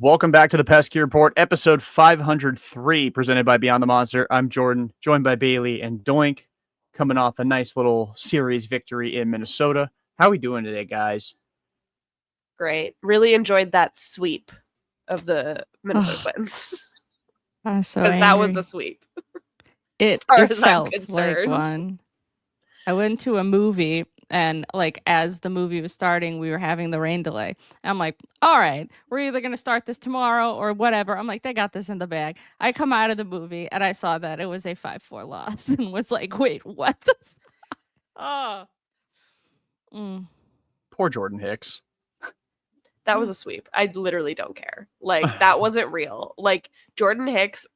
Welcome back to the Pesky Report, episode 503, presented by Beyond the Monster. I'm Jordan, joined by Bayleigh and Doink, coming off a nice little series victory in Minnesota. How are we doing today, guys? Great. Really enjoyed that sweep of the Minnesota Twins. I'm so that was a sweep. It felt like one. I went to a movie, and like as the movie was starting, we were having the rain delay. I'm like, all right, we're either going to start this tomorrow or whatever. I'm like, they got this in the bag. I come out of the movie and I saw that it was a 5-4 loss and was like, wait, what the Poor Jordan Hicks. That was a sweep. I literally don't care. Like, that wasn't real. Like, Jordan Hicks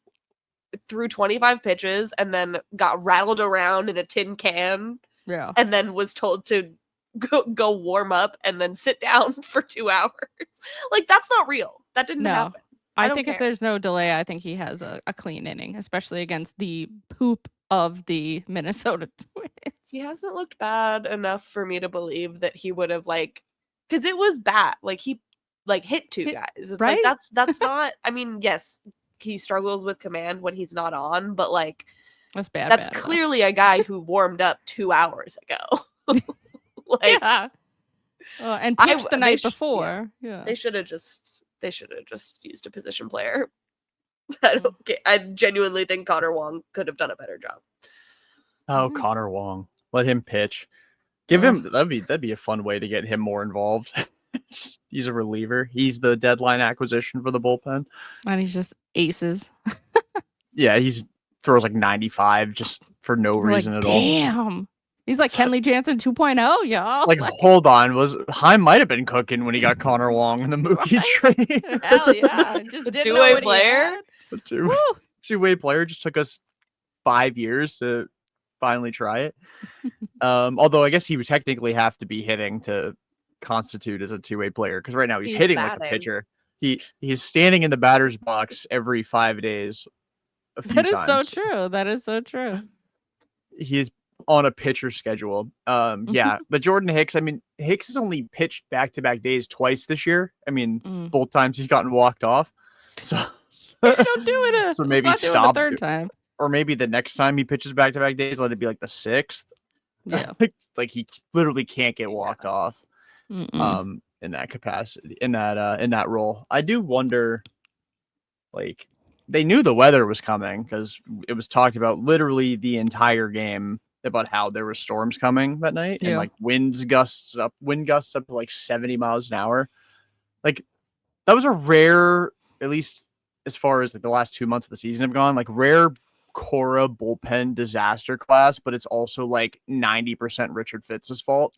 threw 25 pitches and then got rattled around in a tin can. Yeah. And then was told to go warm up and then sit down for 2 hours. Like, that's not real. That didn't happen. I think if there's no delay, I think he has a clean inning, especially against the poop of the Minnesota Twins. He hasn't looked bad enough for me to believe that he would have, like, because it was bad. Like, he hit 2 guys. It's right? like that's not. I mean, yes, he struggles with command when he's not on, but like that's bad. That's clearly a guy who warmed up 2 hours ago. Like, yeah. And pitched the night before. Yeah. They should have just used a position player. I genuinely think Connor Wong could have done a better job. Oh, Connor Wong. Let him pitch. Give him that'd be a fun way to get him more involved. He's a reliever. He's the deadline acquisition for the bullpen. And he's just aces. Yeah, he's throws like 95 just for no reason at all. Damn. He's like Kenley Jansen 2.0, y'all. It's like, hold on. Heim might have been cooking when he got Connor Wong in the Mookie trade. Hell yeah. Just didn't know what player. A two-way player. Just took us 5 years to finally try it. Although I guess he would technically have to be hitting to constitute as a two-way player, because right now he's hitting batting like a pitcher. He's standing in the batter's box every 5 days. That is so true. That is so true. He's on a pitcher schedule. Yeah, but Jordan Hicks, I mean, Hicks has only pitched back-to-back days twice this year. I mean, both times he's gotten walked off. So don't do it. So maybe stop the third time. Or maybe the next time he pitches back-to-back days, let it be like the 6th. Yeah. Like he literally can't get walked off. In that capacity, in that role. I do wonder, like, they knew the weather was coming because it was talked about literally the entire game about how there were storms coming that night, and like wind gusts up to like 70 miles an hour. Like, that was a rare, at least as far as like the last 2 months of the season have gone, like rare Cora bullpen disaster class, but it's also like 90% Richard Fitz's fault.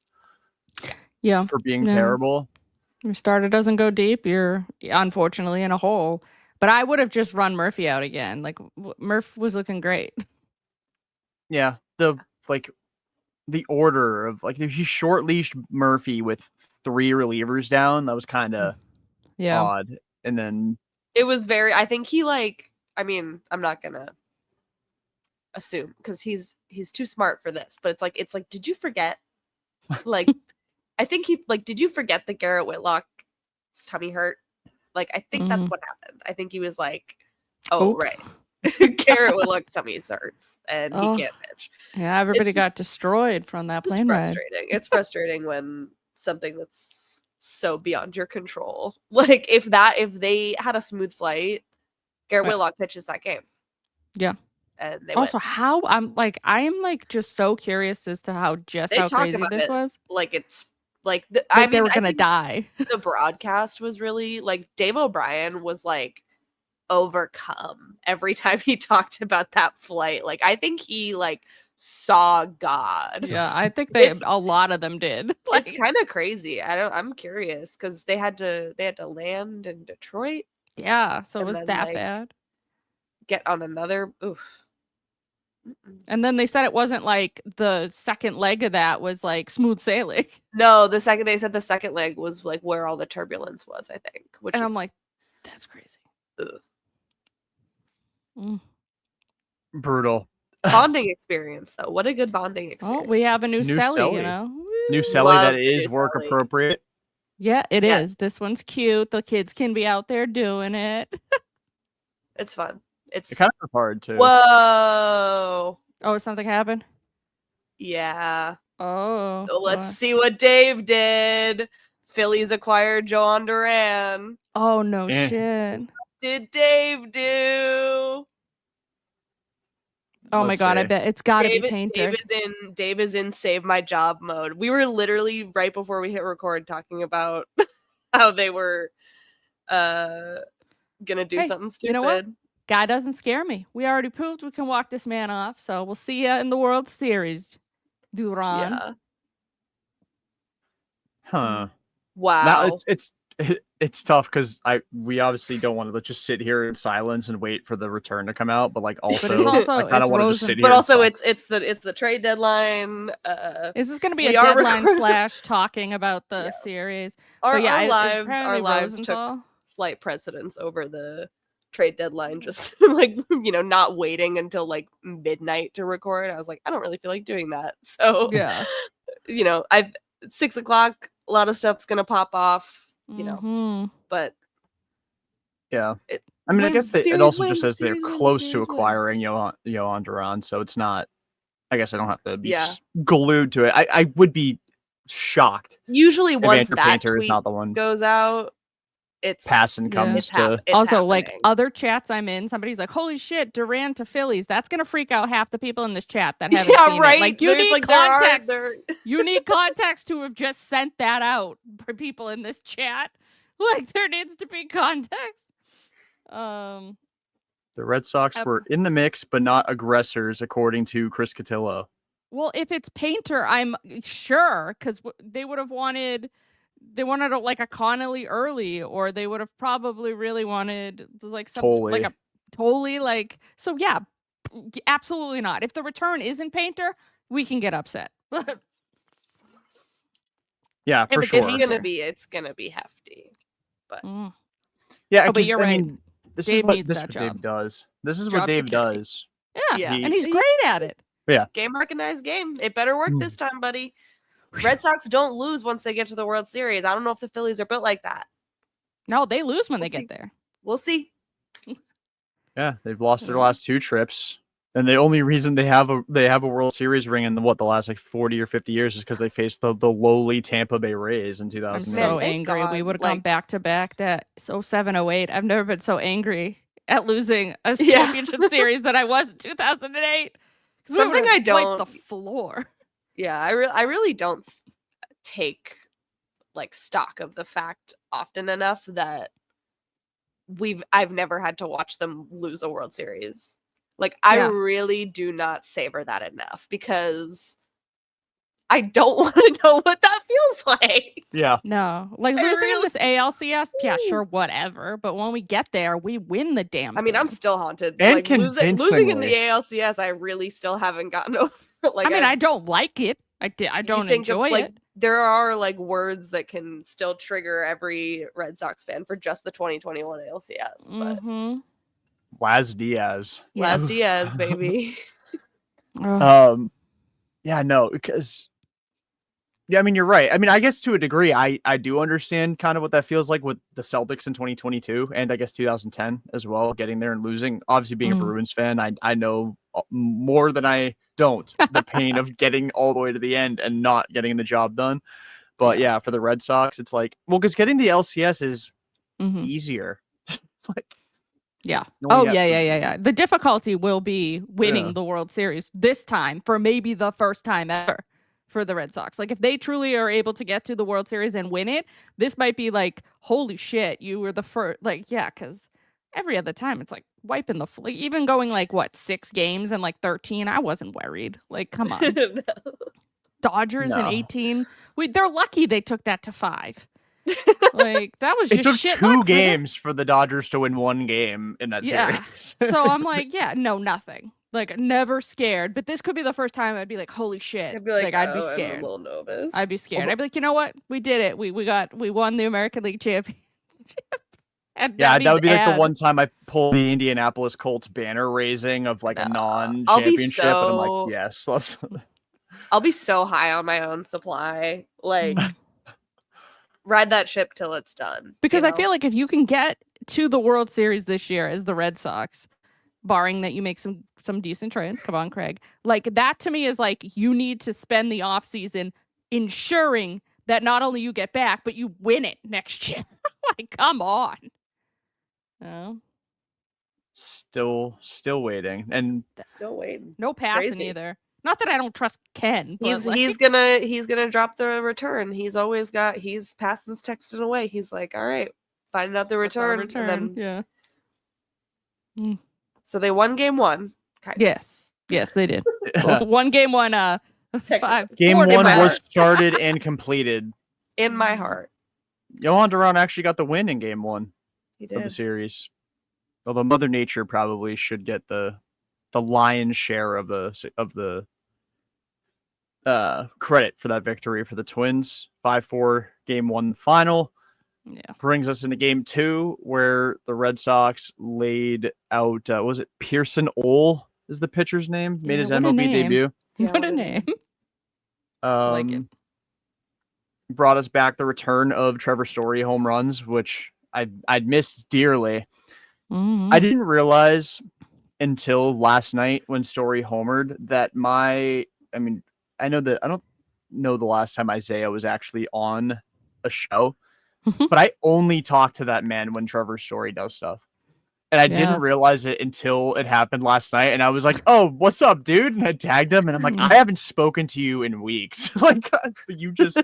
Yeah. For being terrible. Your starter doesn't go deep. You're unfortunately in a hole. But I would have just run Murphy out again. Like, Murph was looking great. Yeah. The order of, like, he short leashed Murphy with 3 relievers down. That was kind of odd. And then it was I think he, like, I mean, I'm not going to assume because he's too smart for this. But it's like, did you forget? Like, I think did you forget that Garrett Whitlock's tummy hurt? Like, I think that's what happened. I think he was like, oh, oops. Right. Garrett Whitlock's tummy hurts and he can't pitch. Yeah, everybody got destroyed from that plane ride. It's frustrating when something that's so beyond your control. Like, if they had a smooth flight, Garrett Whitlock pitches that game. Yeah. And they also, how I am just so curious as to how crazy this was. Like, it's like they were gonna die. The broadcast was really like Dave O'Brien was like overcome every time he talked about that flight. Like, I think he like saw God. Yeah, I think a lot of them did. Like, it's kind of crazy. I'm curious because they had to land in Detroit. Yeah, so it was that bad. get on another. Oof. And then they said it wasn't like the second leg of that was like smooth sailing. No, they said the second leg was like where all the turbulence was, I think. And I'm like, that's crazy. Brutal. Bonding experience, though. What a good bonding experience. Oh, we have a new Selly, Selly. you know? New Selly that is work Selly. appropriate. Yeah, it is. This one's cute. The kids can be out there doing it. It's fun. It's kind of hard too. Whoa. Oh, something happened? Yeah. Oh. Let's see what Dave did. Phillies acquired Jhoan Duran. Oh, no shit. What did Dave do? Oh my god, I bet it's gotta be Painter. Dave is in save my job mode. We were literally right before we hit record talking about how they were gonna do something stupid. You know what? Guy doesn't scare me. We already proved we can walk this man off, so we'll see ya in the World Series, Duran. Yeah. Huh. Wow. Now it's tough because we obviously don't want to just sit here in silence and wait for the return to come out, but like also, but it's also I kind of want to just sit here. But also, it's the trade deadline. Is this going to be a deadline / talking about the series? Our lives took slight precedence over the trade deadline. Just like not waiting until like midnight to record. I was like, I don't really feel like doing that. So yeah, I've 6 o'clock. A lot of stuff's gonna pop off. But yeah, I mean, I guess it also just says they're close to acquiring Jhoan Duran, so it's not. I guess I don't have to be glued to it. I would be shocked. Usually, once that Painter tweet is not the one goes out, it's passing comes to. It's also, happening. Like other chats I'm in, somebody's like, "Holy shit, Duran to Phillies!" That's gonna freak out half the people in this chat that haven't seen it. Like, you need context. You need context to have just sent that out for people in this chat. Like, there needs to be context. The Red Sox were in the mix, but not aggressors, according to Chris Cotillo. Well, if it's Painter, I'm sure, because they would have wanted. They wanted like a Connolly early, or they would have probably really wanted like something like a Tolley. Like, so yeah, absolutely not. If the return isn't Painter, we can get upset. Yeah, for sure. It's gonna be hefty. But yeah, but you're right. Mean, this is what Dave does. This is what Dave does. Yeah, and he's great at it. Yeah, game recognized game. It better work this time, buddy. Red Sox don't lose once they get to the World Series. I don't know if the Phillies are built like that. No, they lose when they get there. We'll see. Yeah, they've lost their last 2 trips, and the only reason they have a World Series ring in the last like 40 or 50 years is because they faced the lowly Tampa Bay Rays in 2008. I'm so angry. We would have gone back to back that 07-08. I've never been so angry at losing a championship series that I was in 2008. Something I don't wipe the floor. Yeah, I really don't take like stock of the fact often enough that I've never had to watch them lose a World Series. Like, I really do not savor that enough because I don't want to know what that feels like. Yeah. No. Like, losing in this ALCS, yeah, sure, whatever. But when we get there, we win the damn thing. I mean, I'm still haunted. And like, losing in the ALCS, I really still haven't gotten over. Like, I don't like it. I don't enjoy it. There are like words that can still trigger every Red Sox fan for just the 2021 ALCS. But Laz Diaz. Laz Diaz, baby. Yeah, no, because I mean, you're right. I mean, I guess to a degree, I do understand kind of what that feels like with the Celtics in 2022 and I guess 2010 as well, getting there and losing. Obviously, being a Bruins fan, I know more than I don't the pain of getting all the way to the end and not getting the job done. But yeah, for the Red Sox, it's like, well, because getting the LCS is easier. Like, yeah. Yeah. The difficulty will be winning the World Series this time for maybe the first time ever for the Red Sox. Like, if they truly are able to get to the World Series and win it, this might be like, holy shit, you were the first. Like, yeah, because every other time it's like wiping the floor. Even going like, 6 games and like 13, I wasn't worried. Like, come on. Dodgers in 18. They're lucky they took that to 5. Like that was It just took shit 2 luck games for the Dodgers to win 1 game in that series. So I'm like, yeah, no, nothing. Like never scared. But this could be the first time I'd be like, holy shit. I'd be like, I'd be I'm a scared. little nervous. I'd be scared. I'd be like, you know what? We did it. We won the American League championship. And Yeah, that would be like the add. one time I pulled the Indianapolis Colts banner raising of like a non-championship, and I'm like, yes, let's. I'll be so high on my own supply, like ride that ship till it's done. Because I feel like if you can get to the World Series this year as the Red Sox, barring that you make some decent trades, come on, Craig, like that to me is like you need to spend the offseason ensuring that not only you get back, but you win it next year. Like, come on. No. Still waiting, and still waiting. No passing either. Not that I don't trust Ken. But he's gonna drop the return. He's passing, texting away. He's like, all right, finding out the return. And then, yeah. So they won game 1. Yes, they did. One game 1. 5. Game 1 was started and completed. In my heart, Jhoan Duran actually got the win in game 1 of the series. Although Mother Nature probably should get the lion's share of the credit for that victory for the Twins. 5-4 game 1 final. Yeah. Brings us into game 2 where the Red Sox laid out, was it Pearson Ole is the pitcher's name? Made his MLB debut. Yeah, what a name. Like it. Brought us back the return of Trevor Story home runs, which I'd missed dearly. Mm-hmm. I didn't realize until last night when Story homered that I don't know the last time Isaiah was actually on a show, but I only talk to that man when Trevor Story does stuff. And I didn't realize it until it happened last night. And I was like, oh, what's up, dude? And I tagged him and I'm like, I haven't spoken to you in weeks. Like, you just,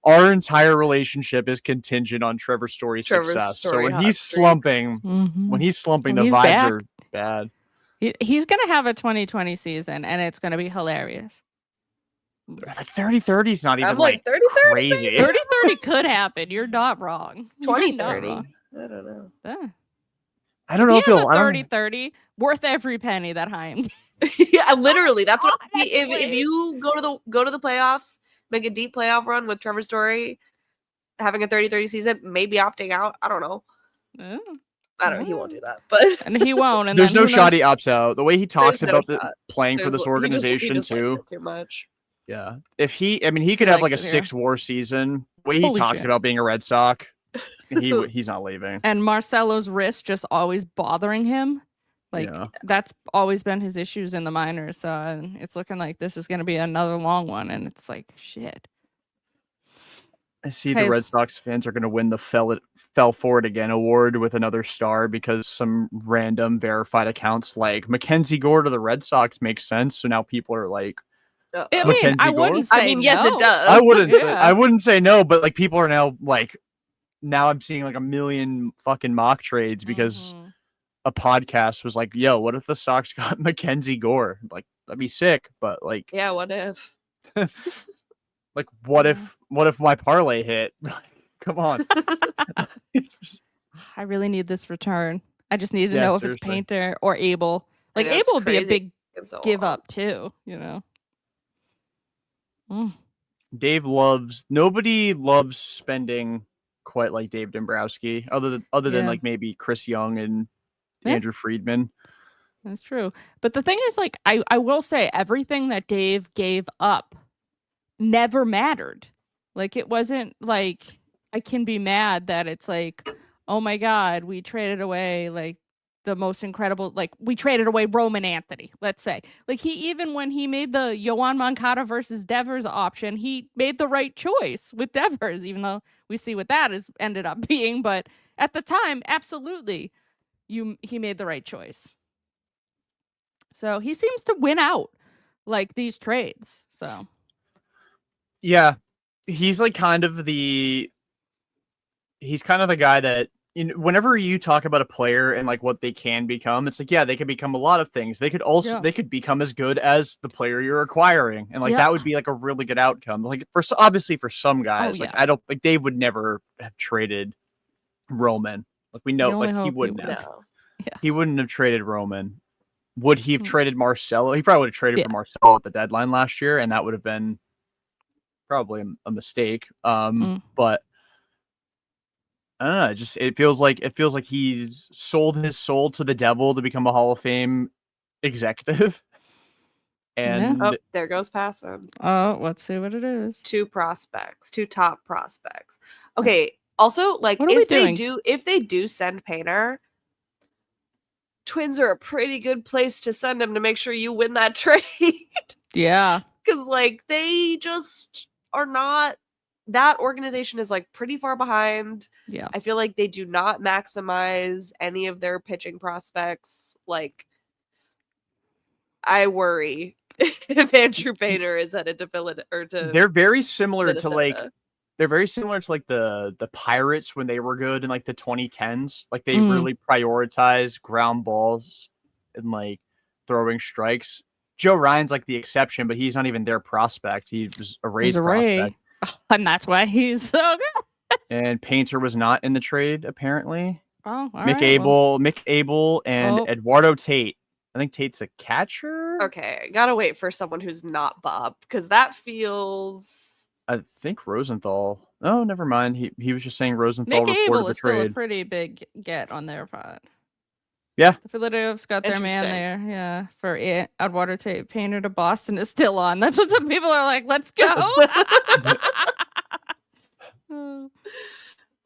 our entire relationship is contingent on Trevor Story's success. So when he's slumping, the vibes are bad. He's going to have a 2020 season and it's going to be hilarious. Like 30-30 is not even I'm like 30-30 crazy. 30-30 could happen. You're not wrong. 20-30. I don't know. I don't know if he'll 30-30 worth every penny that Chaim. Yeah, literally. That's what if you go to the playoffs, make a deep playoff run with Trevor Story having a 30-30 season, maybe opting out. I don't know. I don't know. He won't do that, but and he won't. And there's no shot he opts out. The way he talks about playing for this organization he just too. likes it too much. Yeah. If he could have like a 6-WAR season. The way he talks about being a Red Sox, he's not leaving. And Marcelo's wrist just always bothering him. Like that's always been his issues in the minors. So it's looking like this is going to be another long one. And it's like, shit. I see the Red Sox fans are going to win the Fell For It Again award with another star because some random verified accounts like Mackenzie Gore to the Red Sox makes sense. So now people are like, I wouldn't say no. Yes, it does. I wouldn't say no, but like people are now like, now I'm seeing like a million fucking mock trades because a podcast was like, yo, what if the Sox got Mackenzie Gore? Like, that'd be sick, but like, yeah, what if? Like, what if my parlay hit? Come on. I really need this return. I just need to know if it's Painter or Abel. Like, Abel would be a big give up too, you know. Nobody loves spending quite like Dave Dombrowski, other than like maybe Chris Young and Andrew Friedman. That's true. But the thing is, like, I will say everything that Dave gave up never mattered. Like, it wasn't like I can be mad that it's like, oh my God, we traded away like the most incredible, like we traded away Roman Anthony, let's say. Like even when he made the Yoan Moncada versus Devers option, he made the right choice with Devers, even though we see what that has ended up being. But at the time, absolutely, he made the right choice. So he seems to win out like these trades. So yeah, he's kind of the guy that whenever you talk about a player and like what they can become, it's like, yeah, they could become a lot of things. They could also they could become as good as the player you're acquiring, and like that would be like a really good outcome. Like obviously for some guys, like I don't like Dave would never have traded Roman. Like we know, like he wouldn't have. No. Yeah. He wouldn't have traded Roman. Would he have traded Marcelo? He probably would have traded for Marcelo at the deadline last year, and that would have been probably a mistake. But I don't know. It feels like he's sold his soul to the devil to become a Hall of Fame executive. And there goes passing. Oh, let's see what it is. 2 top prospects. Okay. Also, like if they do send Painter, Twins are a pretty good place to send him to make sure you win that trade. Yeah. Because like they just are not. That organization is like pretty far behind. Yeah. I feel like they do not maximize any of their pitching prospects. Like, I worry if Andrew Painter is headed to Philadelphia or to. They're very similar Minnesota. to like. They're very similar to like the Pirates when they were good in like the 2010s. Like they really prioritize ground balls and like throwing strikes. Joe Ryan's like the exception, but he's not even their prospect. He was a Rays prospect. And that's why he's so good. And Painter was not in the trade, apparently. Oh, all Mick Abel, and Eduardo Tate. I think Tate's a catcher. Okay, gotta wait for someone who's not Bob, because that feels. I think Rosenthal. Oh, never mind. He was just saying Rosenthal Mick reported Abel the is trade. still a pretty big get on their part. Yeah. The Philadelphia's got their man there. Yeah. For Eduardo Tate, Painter to Boston is still on. That's what some people are like, let's go.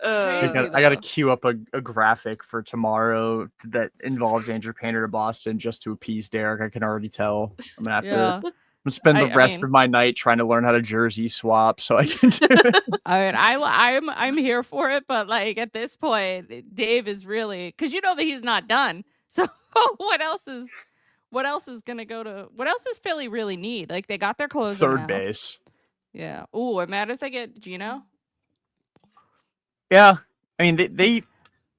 I got to queue up a graphic for tomorrow that involves Andrew Painter to Boston just to appease Derek. I can already tell. I'm going to have to spend the rest of my night trying to learn how to jersey swap so I can do it. I mean, I'm here for it, but like at this point, Dave is really, because you know that he's not done. So what else is gonna go to? What else does Philly really need? Like they got their closer third now. base. Yeah. Ooh, it matters if they get Gino. Yeah, I mean they.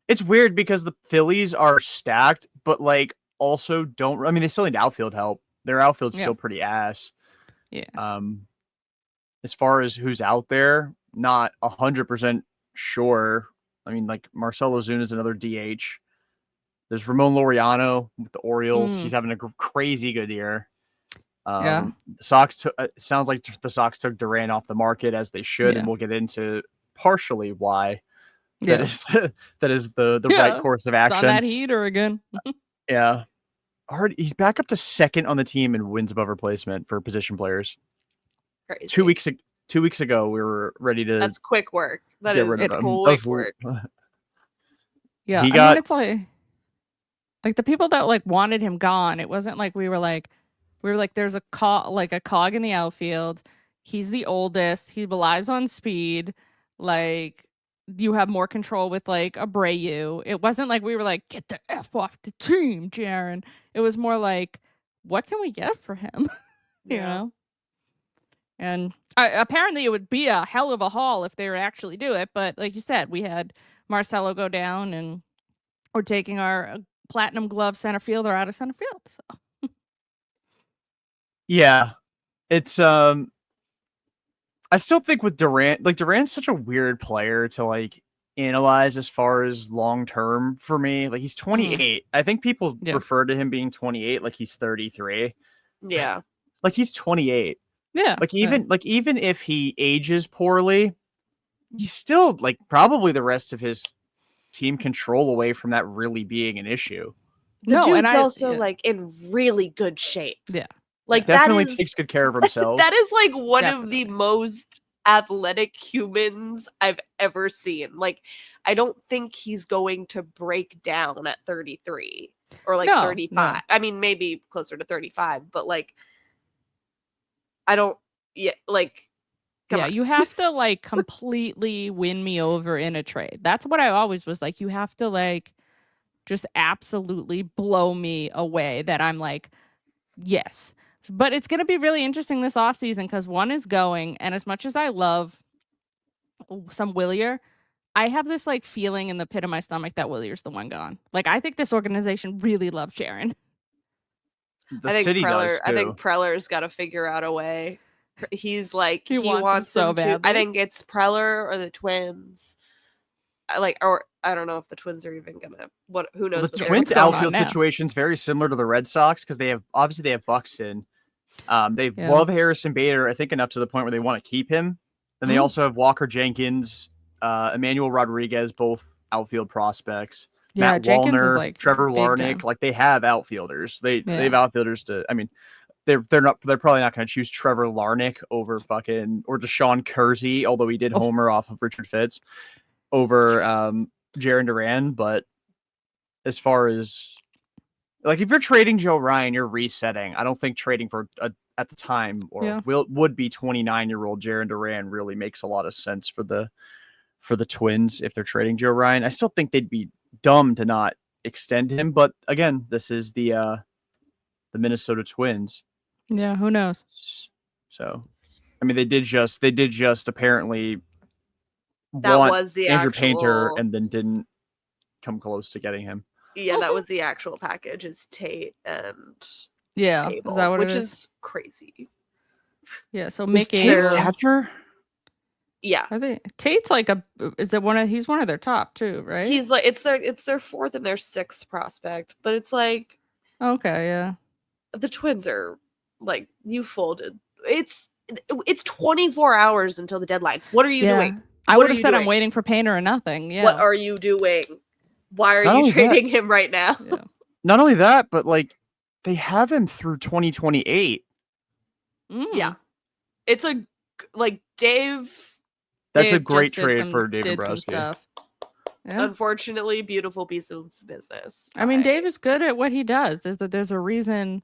It's weird because the Phillies are stacked, but like also don't. I mean, they still need outfield help. Their outfield's still pretty ass. Yeah. As far as who's out there, not 100% sure. I mean, like Marcell Ozuna is another DH. There's Ramon Laureano with the Orioles. He's having a crazy good year. The Sox sounds like the Sox took Duran off the market as they should, and we'll get into partially why. That is the right course of action. It's on that heater again. Yeah. He's back up to second on the team in wins above replacement for position players. Crazy. 2 weeks ago, we were ready to. That's quick work. That is quick work. Yeah, I mean, it's like the people that like wanted him gone. It wasn't like we were like there's a cog in the outfield. He's the oldest. He relies on speed. Like you have more control with like Abreu. It wasn't like we were like, get the F off the team, Jarren. It was more like, what can we get for him? You know? And apparently it would be a hell of a haul if they would actually do it. But like you said, we had Marcelo go down and we're taking our platinum glove center fielder out of center field. So yeah, it's I still think with Durant, like Durant's such a weird player to like analyze as far as long term for me. Like he's 28. I think people refer to him being 28 like he's 33. Yeah. Like he's 28. Yeah. Like even if he ages poorly, he's still like probably the rest of his team control away from that really being an issue. The dude's also like in really good shape. Yeah. Like definitely takes good care of himself. That is like one of the most athletic humans I've ever seen. Like I don't think he's going to break down at 33 or like 35. No. I mean, maybe closer to 35, but like I don't come on. You have to like completely win me over in a trade. That's what I always was like. You have to like just absolutely blow me away that I'm like, yes. But it's going to be really interesting this offseason because one is going, and as much as I love some Willier, I have this like feeling in the pit of my stomach that Willier's the one gone. Like I think this organization really loves Jarren. The city does too. I think Preller's got to figure out a way. He's like he wants him so badly. I think it's Preller or the Twins. Or I don't know if the Twins are even gonna. Who knows? The Twins' outfield situation is very similar to the Red Sox because they have Buxton. They love Harrison Bader, I think enough to the point where they want to keep him. And they also have Walker Jenkins, Emmanuel Rodriguez, both outfield prospects. Yeah, Matt Jenkins Wallner, is like Trevor Larnach, time. like they have outfielders. They have outfielders to. I mean, they're probably not going to choose Trevor Larnach over or Deshaun Kersey, although he did homer off of Richard Fitz over Jhoan Duran. But as far as like if you're trading Joe Ryan, you're resetting. I don't think trading for at the time would be 29-year-old Jhoan Duran really makes a lot of sense for the Twins if they're trading Joe Ryan. I still think they'd be dumb to not extend him, but again, this is the Minnesota Twins. Yeah, who knows? So, I mean, they did just apparently that want was the Andrew actual... Painter and then didn't come close to getting him. Yeah, that was the actual package. Is Tate and Abel, is that what which it is crazy. Yeah, so Mickey catcher. Yeah, I think Tate's like he's one of their top two, right? He's like it's their fourth and their sixth prospect, but it's like okay, yeah. The Twins are like you folded. It's 24 hours until the deadline. What are you doing? I would have said I'm waiting for Painter or nothing. Yeah. What are you doing? Why are you trading him right now? Yeah. Not only that, but like they have him through 2028. Yeah, it's Dave. That's a great trade for Dave Dombrowski. Yeah. Unfortunately, beautiful piece of business. I mean, Dave is good at what he does. There's a reason.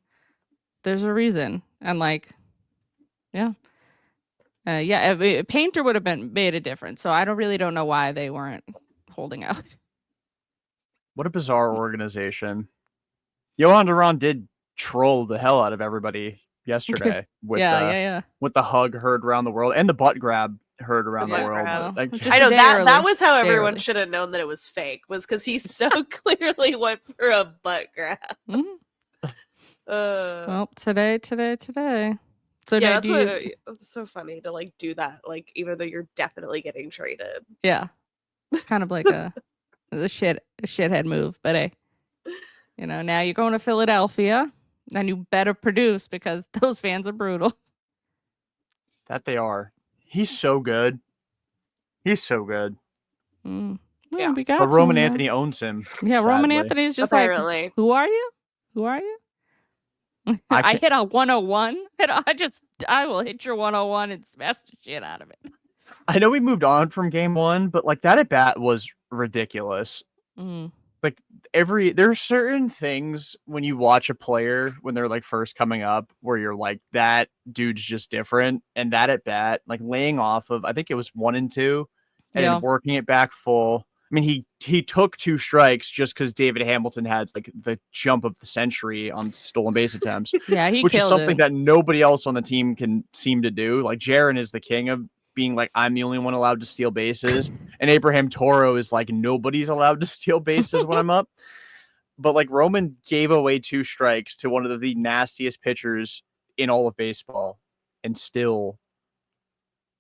There's a reason, and like, Painter would have made a difference. So I don't know why they weren't holding out. What a bizarre organization. Jhoan Duran did troll the hell out of everybody yesterday with the hug heard around the world and the butt grab heard around the world. Like, I know that was how everyone should have known that it was fake, was because he so clearly went for a butt grab. Well, today. So yeah, it's so funny to like do that, like even though you're definitely getting traded. Yeah, it's kind of like a shithead move, but hey, now you're going to Philadelphia, and you better produce because those fans are brutal. That they are. He's so good. He's so good. Well, yeah, we got but Roman Anthony owns him. Yeah, sadly. Roman Anthony's just apparently. Like, who are you? Who are you? I hit a 101. I will hit your 101 and smash the shit out of it. I know we moved on from game one, but like that at bat was ridiculous. Like there's certain things when you watch a player when they're like first coming up where you're like, that dude's just different. And that at bat, like laying off of, I think it was 1 and 2 and then working it back full. I mean, he took 2 strikes just because David Hamilton had like the jump of the century on stolen base attempts. Yeah, which is something that nobody else on the team can seem to do. Like Jarren is the king of being like, I'm the only one allowed to steal bases, and Abraham Toro is like, nobody's allowed to steal bases when I'm up. But like Roman gave away 2 strikes to one of the nastiest pitchers in all of baseball, and still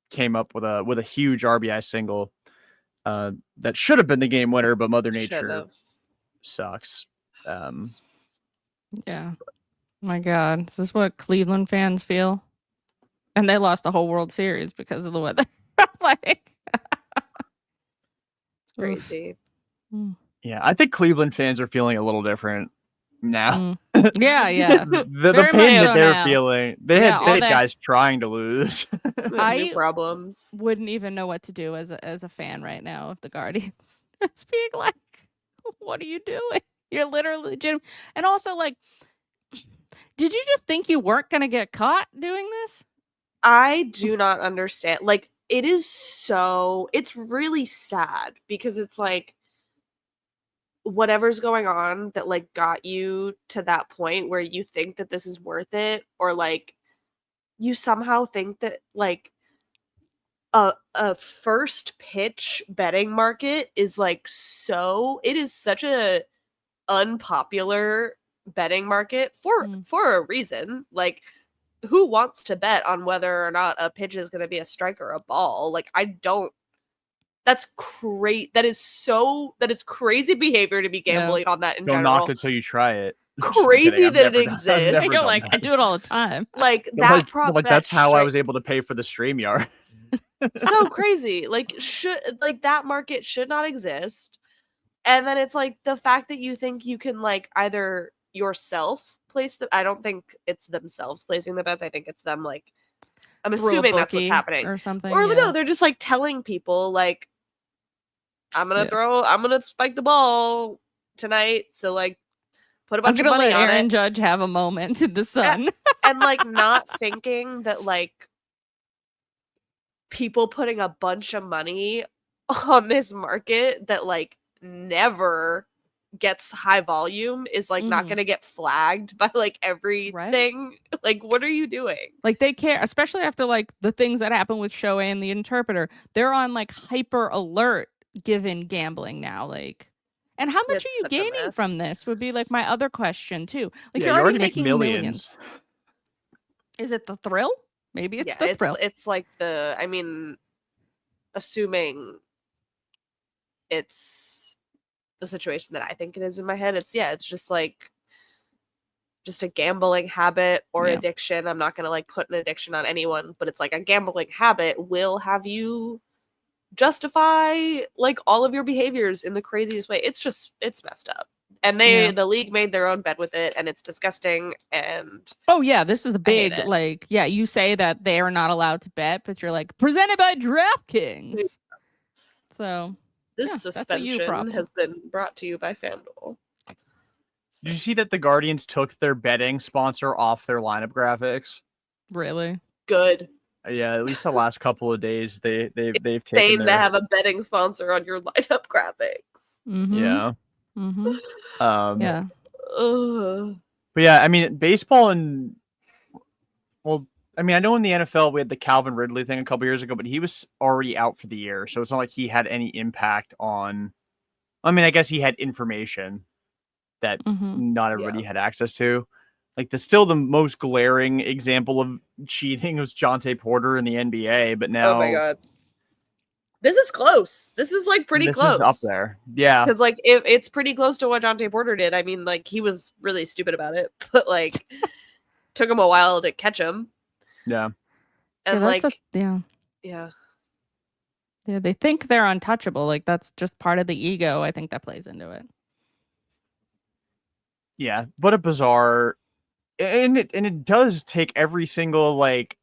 came up with a huge RBI single. That should have been the game winner, but Mother Nature sucks. Yeah. My God. Is this what Cleveland fans feel? And they lost the whole World Series because of the weather. Like, it's crazy. Yeah, I think Cleveland fans are feeling a little different now. Yeah. the pain that they're feeling. They had guys trying to lose. New problems. Wouldn't even know what to do as a fan right now of the Guardians. It's being like, what are you doing? You're literally and also like, did you just think you weren't gonna get caught doing this? I do not understand. Like, it's really sad because it's like whatever's going on that like got you to that point where you think that this is worth it, or like you somehow think that like a first pitch betting market is like it is such a unpopular betting market for a reason. Like, who wants to bet on whether or not a pitch is going to be a strike or a ball? Like, I don't. That's great. That is crazy behavior to be gambling on that in Don't general. knock it till you try it. Crazy that it exists. I feel like I do it all the time. Like that that's how I was able to pay for the StreamYard. So crazy. Like that market should not exist. And then it's like the fact that you think you can like either yourself place I don't think it's themselves placing the bets. I think it's them like I'm assuming that's what's happening or something. Or no, they're just like telling people like I'm gonna spike the ball tonight. So like put a bunch of money on it. I'm gonna let Aaron Judge have a moment in the sun. And like not thinking that like people putting a bunch of money on this market that like never gets high volume is like not gonna get flagged by like everything. Right? Like, what are you doing? Like, they care, especially after like the things that happened with Shohei and the Interpreter. They're on like hyper alert given gambling now. Like, and how much are you gaining from this would be like my other question too. Like, you're already making millions. Is it the thrill? Maybe it's the thrill. It's like assuming it's the situation that I think it is in my head. It's just like just a gambling habit or addiction. I'm not going to like put an addiction on anyone, but it's like a gambling habit will have you justify like all of your behaviors in the craziest way. It's messed up. And the league made their own bet with it, and it's disgusting. And this is a big like you say that they are not allowed to bet, but you're like presented by DraftKings. So this suspension has been brought to you by FanDuel. Did you see that the Guardians took their betting sponsor off their lineup graphics? Really? Good. Yeah, at least the last couple of days they've taken insane to have a betting sponsor on your lineup graphics. Yeah. Yeah. But yeah, I mean, baseball and I know in the NFL we had the Calvin Ridley thing a couple years ago, but he was already out for the year, so it's not like he had any impact on. I mean, I guess he had information that not everybody had access to. Like still the most glaring example of cheating was Jonte Porter in the NBA, but now oh my god, this is close. This is like pretty close. This is up there, yeah. Because like if it's pretty close to what Jonte Porter did. I mean, like he was really stupid about it, but like took him a while to catch him. Yeah, and yeah, they think they're untouchable. Like that's just part of the ego. I think that plays into it. Yeah, but a bizarre, and it does take every single like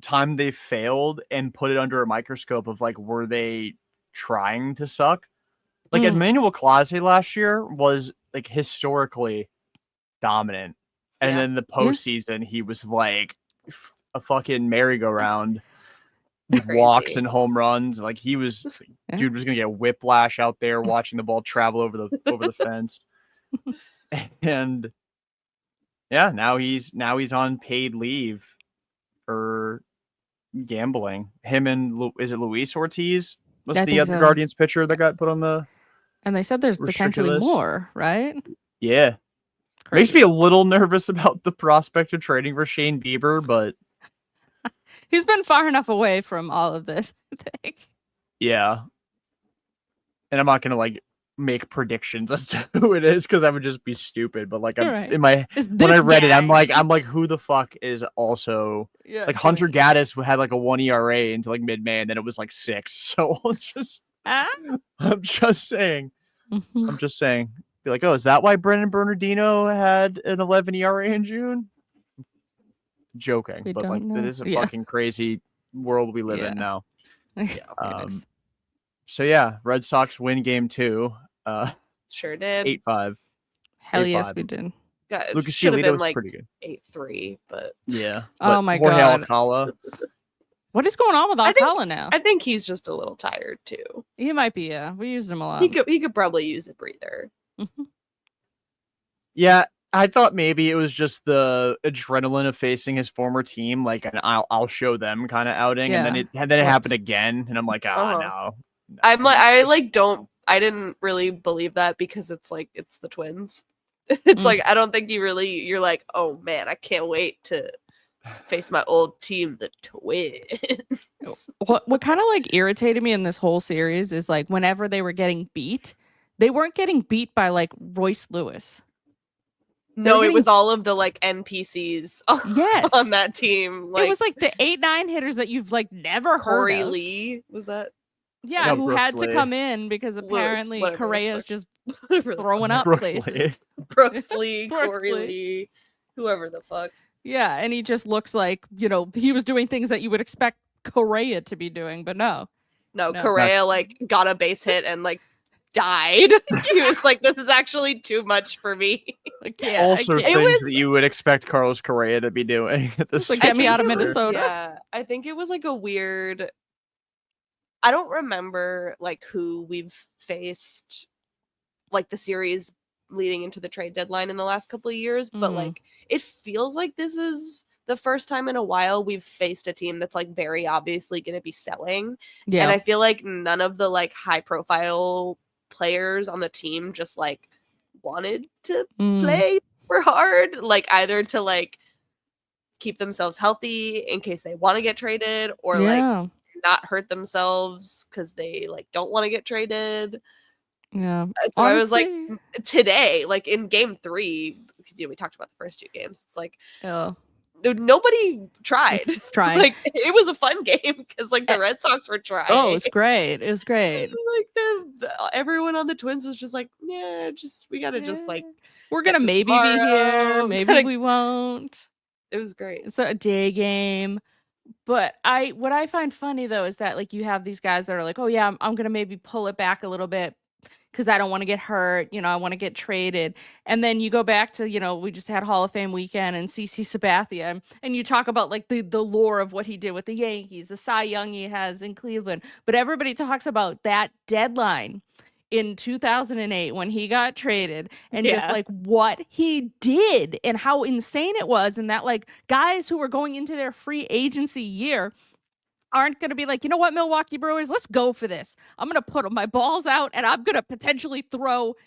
time they failed and put it under a microscope of like, were they trying to suck? Like Emmanuel Clase last year was like historically dominant, and then the postseason he was like a fucking merry-go-round with walks and home runs. Like he was, dude was gonna get whiplash out there watching the ball travel over the fence. And now he's on paid leave for gambling. Him and is it Luis Ortiz? Was the other Guardians pitcher that got put on the? And they said there's potentially more, right? Yeah, makes me a little nervous about the prospect of trading for Shane Bieber, but he's been far enough away from all of this, I think. Yeah, and I'm not gonna like make predictions as to who it is because I would just be stupid. But like when I read it, I'm like, who the fuck is also like Hunter Gaddis had like a 1 ERA into like mid-May, and then it was like 6. So I'm just saying. Be like, oh, is that why Brendan Bernardino had an 11 ERA in June? Joking, but like it is a fucking crazy world we live in now. So yeah, Red Sox win game 2. Sure did. 8-5. Hell yes, we did. Lucas Giolito was like pretty good. 8-3, but yeah. Oh my Jorge god. Alcala. What is going on with Alcala now? I think he's just a little tired too. He might be. Yeah, we used him a lot. He could probably use a breather. Yeah, I thought maybe it was just the adrenaline of facing his former team, like an I'll show them kind of outing, and then it happened again, and I'm like, no. I didn't really believe that because it's like it's the Twins. It's like I don't think you're like, oh man, I can't wait to face my old team, the Twins. What kind of like irritated me in this whole series is like whenever they were getting beat, they weren't getting beat by like Royce Lewis. No, it was all of the like NPCs on that team. Like, it was like the 8-9 hitters that you've like never heard of. Corey Lee, was that? Yeah, who had to come in because apparently Correa's just throwing up places. Brooks Lee, Corey Lee, whoever the fuck. Yeah, and he just looks like, he was doing things that you would expect Correa to be doing, but no. No, Correa like got a base hit and like died. He was like, this is actually too much for me. All sorts of things that you would expect Carlos Correa to be doing at this. Like, get me out of Minnesota. Yeah, I think it was like a weird. I don't remember like who we've faced, like the series leading into the trade deadline in the last couple of years, but like it feels like this is the first time in a while we've faced a team that's like very obviously going to be selling. Yeah, and I feel like none of the like high profile players on the team just like wanted to play super hard, like either to like keep themselves healthy in case they want to get traded or like not hurt themselves because they like don't want to get traded. Yeah. So honestly, I was like today, like in game 3, because we talked about the first 2 games. It's like nobody tried. It's trying. Like it was a fun game because like the Red Sox were trying. Oh, it was great. It was great. Like everyone on the Twins was just like, we gotta just like we're gonna maybe be here, maybe we won't. It was great. It's a day game. But what I find funny though is that like you have these guys that are like, oh yeah, I'm gonna maybe pull it back a little bit because I don't want to get hurt, I want to get traded. And then you go back to, we just had Hall of Fame weekend and CC Sabathia, and you talk about like the lore of what he did with the Yankees, the Cy Young he has in Cleveland. But everybody talks about that deadline in 2008 when he got traded and just like what he did and how insane it was, and that like guys who were going into their free agency year aren't going to be like, you know what, Milwaukee Brewers, let's go for this. I'm going to put my balls out and I'm going to potentially throw.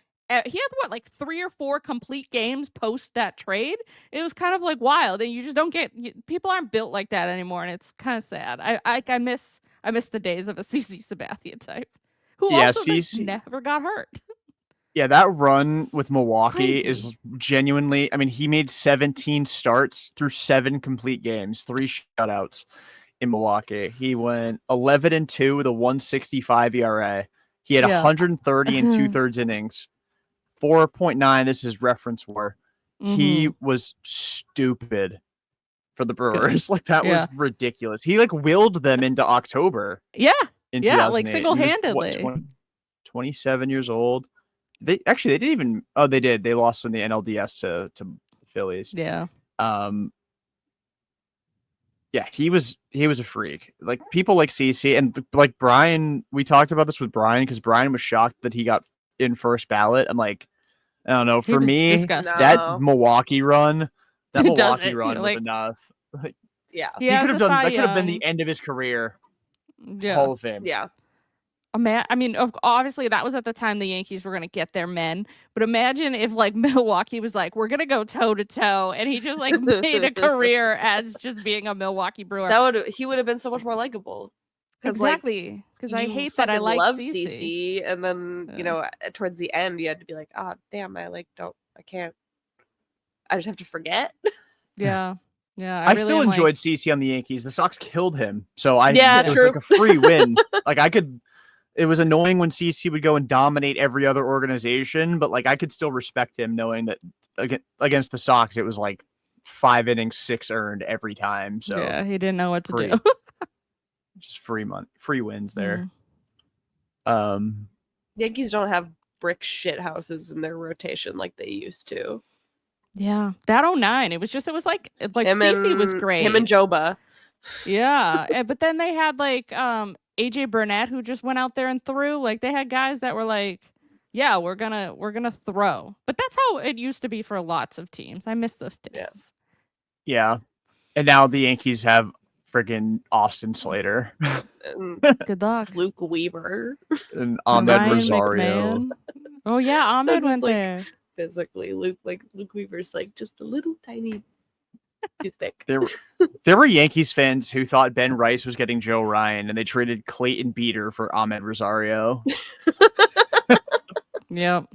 He had like 3 or 4 complete games post that trade. It was kind of like wild, and you just don't get, people aren't built like that anymore, and it's kind of sad. I miss the days of a CC Sabathia type who also never got hurt. Yeah, that run with Milwaukee is genuinely, I mean, he made 17 starts through 7 complete games, 3 shutouts in Milwaukee. He went 11-2 with a 1.65 ERA. He had 130 and 2/3 innings, 4.9. This is reference WAR. He was stupid for the Brewers. Like that was ridiculous. He like willed them into October. Yeah, like single-handedly. 27 years old. They didn't even. Oh, they did. They lost in the NLDS to the Phillies. Yeah. Yeah, he was a freak. Like people like CC and like Brian. We talked about this with Brian because Brian was shocked that he got in first ballot. I'm like, I don't know. For me, that Milwaukee run was enough. Like, he could have done. That could have been the end of his career. Yeah. Hall of Fame. Yeah. I mean, obviously that was at the time the Yankees were going to get their men. But imagine if like Milwaukee was like, we're going to go toe to toe, and he just like made a career as just being a Milwaukee Brewer. He would have been so much more likable. Exactly, because I hate that I love CC, and then towards the end you had to be like, oh damn, I can't. I just have to forget. Yeah. Yeah, I really still enjoyed CC on the Yankees. The Sox killed him, so it was true. like a free win. Like it was annoying when CC would go and dominate every other organization, but like I could still respect him knowing that against the Sox it was like 5 innings, 6 earned every time. So yeah, he didn't know what to do. Just free wins there. Yankees don't have brick shit houses in their rotation like they used to. Yeah, that 2009, it was like CC was great. Him and Joba. Yeah, but then they had like AJ Burnett who just went out there and threw. Like they had guys that were like yeah, we're gonna throw. But that's how it used to be for lots of teams. I miss those days. Yeah. And now the Yankees have friggin' Austin Slater And Good luck. Luke Weaver. and And Ahmed Ryan Rosario. McMahon. Oh yeah, Ahmed just, went like, there. Physically, Luke Weaver's like just a little tiny toothpick. There were Yankees fans who thought Ben Rice was getting Joe Ryan, and they traded Clayton Beater for Ahmed Rosario. Yep.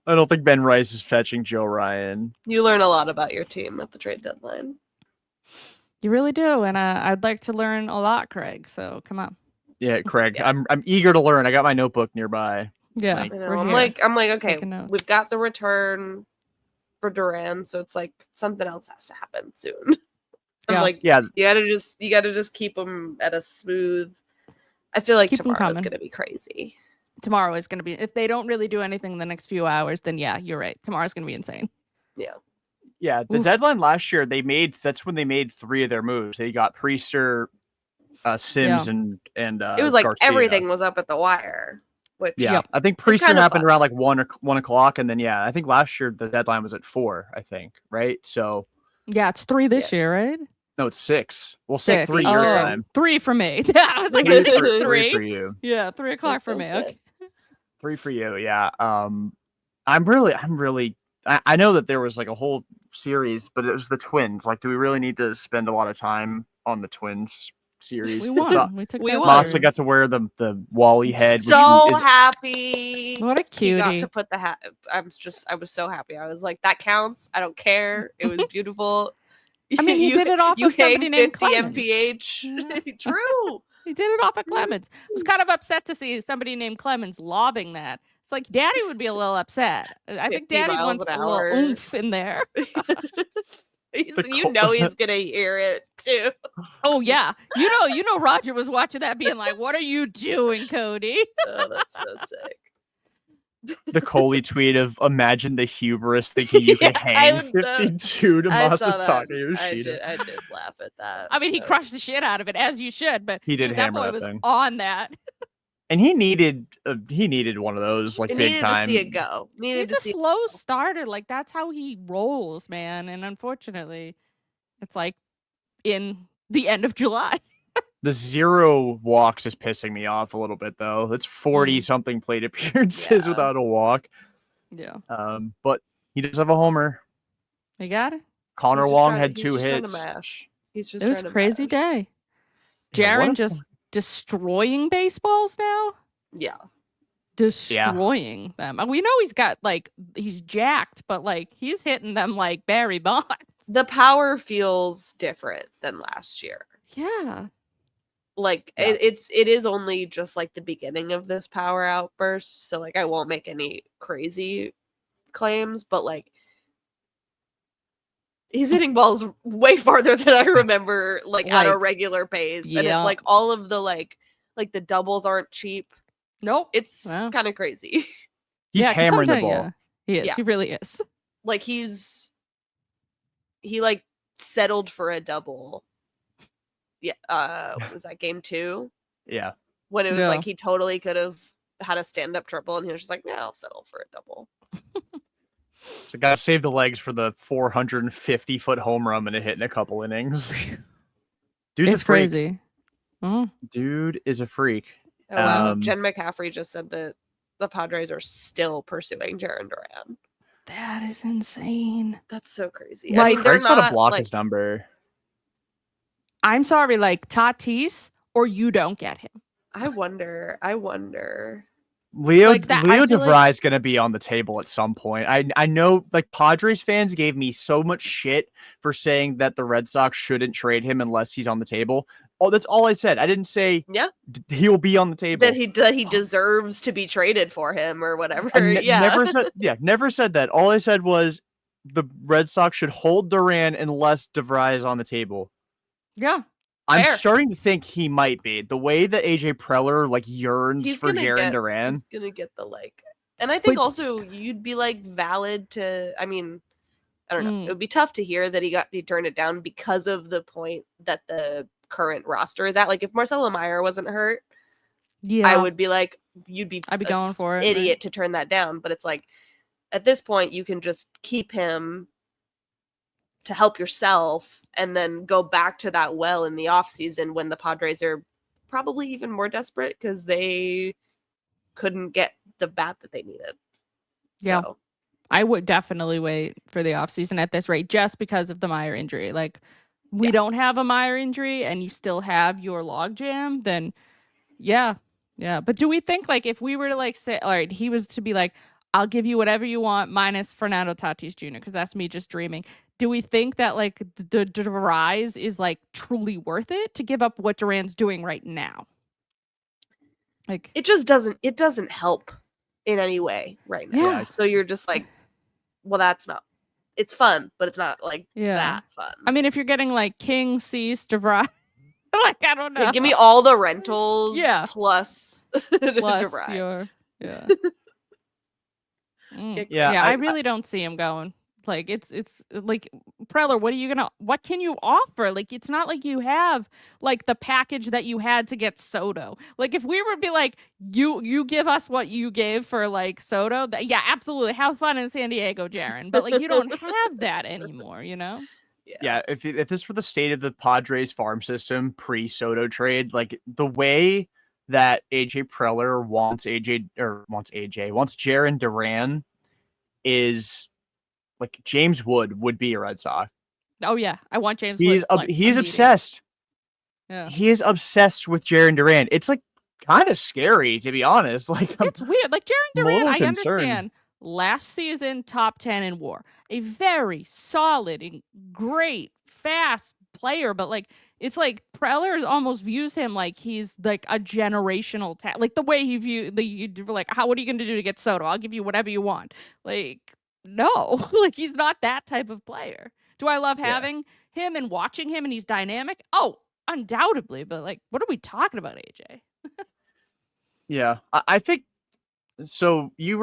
I don't think Ben Rice is fetching Joe Ryan. You learn a lot about your team at the trade deadline. You really do, and I'd like to learn a lot, Craig. So come on. Yeah, Craig, Yeah. I'm eager to learn. I got my notebook nearby. Yeah, Like, I know, we're I'm here. like, okay, Taking notes. we've got the return for Duran, so it's like something else has to happen soon. I'm Yeah. like, Yeah, you gotta just keep them at a smooth. I feel like Keep 'em tomorrow's coming. gonna be crazy. Tomorrow is going to be, if they don't really do anything in the next few hours, then yeah, you're right. Tomorrow's going to be insane. yeah. The Oof. deadline last year, that's when they made 3 of their moves. They got Priester, Sims, Yeah. and It was like Garcia. everything was up at the wire, which Yeah, Yep. I think It's Priester kinda happened fun. around like 1 o'clock, and then I think last year the deadline was at 4. I think, right? So Yeah, it's 3 this Yes. year, right? no, it's 6. Well, 6. 3 your Eastern. time. 3 for me. I was like, I Three think for- it's 3 for 3. you. Yeah, 3 o'clock for me. sounds Okay. 3 for you. Yeah. I'm really. I know that there was like a whole series, but it was the Twins. Like, do we really need to spend a lot of time on the Twins series? We won. So, We took We that won. Masa series. got to wear the Wally head. which So is- happy. What a He got cutie. to put the hat. I was so happy. I was like, that counts. I don't care. It was beautiful. I mean, he did it off you of somebody hang named 50 Clemens. mph. Yeah. True. He did it off of Clemens. I was kind of upset to see somebody named Clemens lobbing that. It's like Daddy would be a little upset. I think 50 Daddy miles wants an a little hour. oomph in there. You know he's gonna hear it too. Oh yeah, you know Roger was watching that, being like, "What are you doing, Cody?" Oh, that's so sick. the Coley tweet of imagine the hubris thinking you can Yeah, I hang would know. 52 to I saw that. Masataka Yoshida. I did laugh at that. I mean, he That crushed the shit out of it, as you should. But He did dude, that hammer boy that was thing. on that. And he needed one of those like You big needed time. to see it go. Needed He's to a see. slow starter. Like that's how he rolls, man. And unfortunately, it's like in the end of July. The 0 walks is pissing me off a little bit though. That's 40 something plate appearances Yeah. without a walk. Yeah, But he does have a homer. you got it. Connor He's just Wong trying- had he's 2 just trying to hits. mash. He's just It was a trying to crazy mash. day. Yeah, what Jarren a- just destroying baseballs now. Yeah. Destroying them. And we know he's jacked, but like he's hitting them like Barry Bonds. The power feels different than last year. Yeah. Like Yeah. it is only just like the beginning of this power outburst, so like I won't make any crazy claims, but like he's hitting balls way farther than I remember, like at a Like, regular pace, and yeah. it's like all of the like the doubles aren't cheap. Nope. It's Wow. kind of crazy. He's 'cause hammering the sometimes- ball. yeah, he is. Yeah. He really is. Like he like settled for a double. Yeah, was that game 2? Yeah. When it was Yeah. like he totally could have had a stand-up triple, and he was just like, "Yeah, I'll settle for a double." So gotta save the legs for the 450-foot home run and a hit in a couple innings. Dude's It's a freak. crazy. Oh, Dude is a freak. Oh, wow. Um, Jen McCaffrey just said that the Padres are still pursuing Jarren Duran. that is insane. That's so crazy. Like, I mean, they're Craig's gotta not block like, his number. I'm sorry, like Tatis, or you don't get him. I wonder. Leo Like that- I Leo feel like- DeVry's gonna be on the table at some point. I know like Padres fans gave me so much shit for saying that the Red Sox shouldn't trade him unless he's on the table. Oh, that's all I said. I didn't say Yeah. he'll be on the table. That he deserves to be traded for him or whatever. Yeah. Never said that. All I said was the Red Sox should hold Duran unless DeVry is on the table. Yeah. I'm Fair. starting to think he might be. The way that AJ Preller like yearns He's for gonna Jarren get- Duran. He's gonna get the like, and I think But- also you'd be like valid to. I mean, I don't know. Mm. It would be tough to hear that he turned it down because of the point that the current roster is at. Like if Marcelo Meyer wasn't hurt, I would be like, I'd be going for it, idiot to turn that down. But it's like, at this point, you can just keep him to help yourself and then go back to that well in the offseason when the Padres are probably even more desperate because they couldn't get the bat that they needed. Yeah. So I would definitely wait for the offseason at this rate just because of the Meyer injury. Like, we don't have a Meyer injury and you still have your logjam, then yeah. But do we think, like, if we were to, like, say, all right, he was to be like, I'll give you whatever you want minus Fernando Tatis Jr., because that's me just dreaming. Do we think that, like, the rise is, like, truly worth it to give up what Duran's doing right now? Like, it just doesn't help in any way right now. Yeah. So you're just like, well, that's not, it's fun, but it's not like that fun. I mean, if you're getting like King, Cease, DeVry, like, I don't know. Hey, give me all the rentals plus DeVry. I really don't see him going. Like, it's like, Preller, what can you offer? Like, it's not like you have like the package that you had to get Soto. Like, if we were to be like, you give us what you gave for like Soto, absolutely, have fun in San Diego, Jarren. But like, you don't have that anymore, you know? Yeah, if this were the state of the Padres farm system pre-Soto trade, like the way that AJ Preller wants Jarren Duran is like James Wood would be a Red Sox. Oh yeah, I want James Wood. He's obsessed. Yeah, he is obsessed with Jarren Duran. It's like kind of scary, to be honest. Like, it's weird. Like, Jarren Duran, I understand. Last season, top 10 in WAR, a very solid and great, fast player. But like, it's like Preller almost views him like he's like a generational talent. Like the way he like, what are you going to do to get Soto? I'll give you whatever you want. Like, no, like, he's not that type of player. Do I love having him and watching him and he's dynamic? Oh, undoubtedly. But like, what are we talking about, AJ? Yeah, I think. So you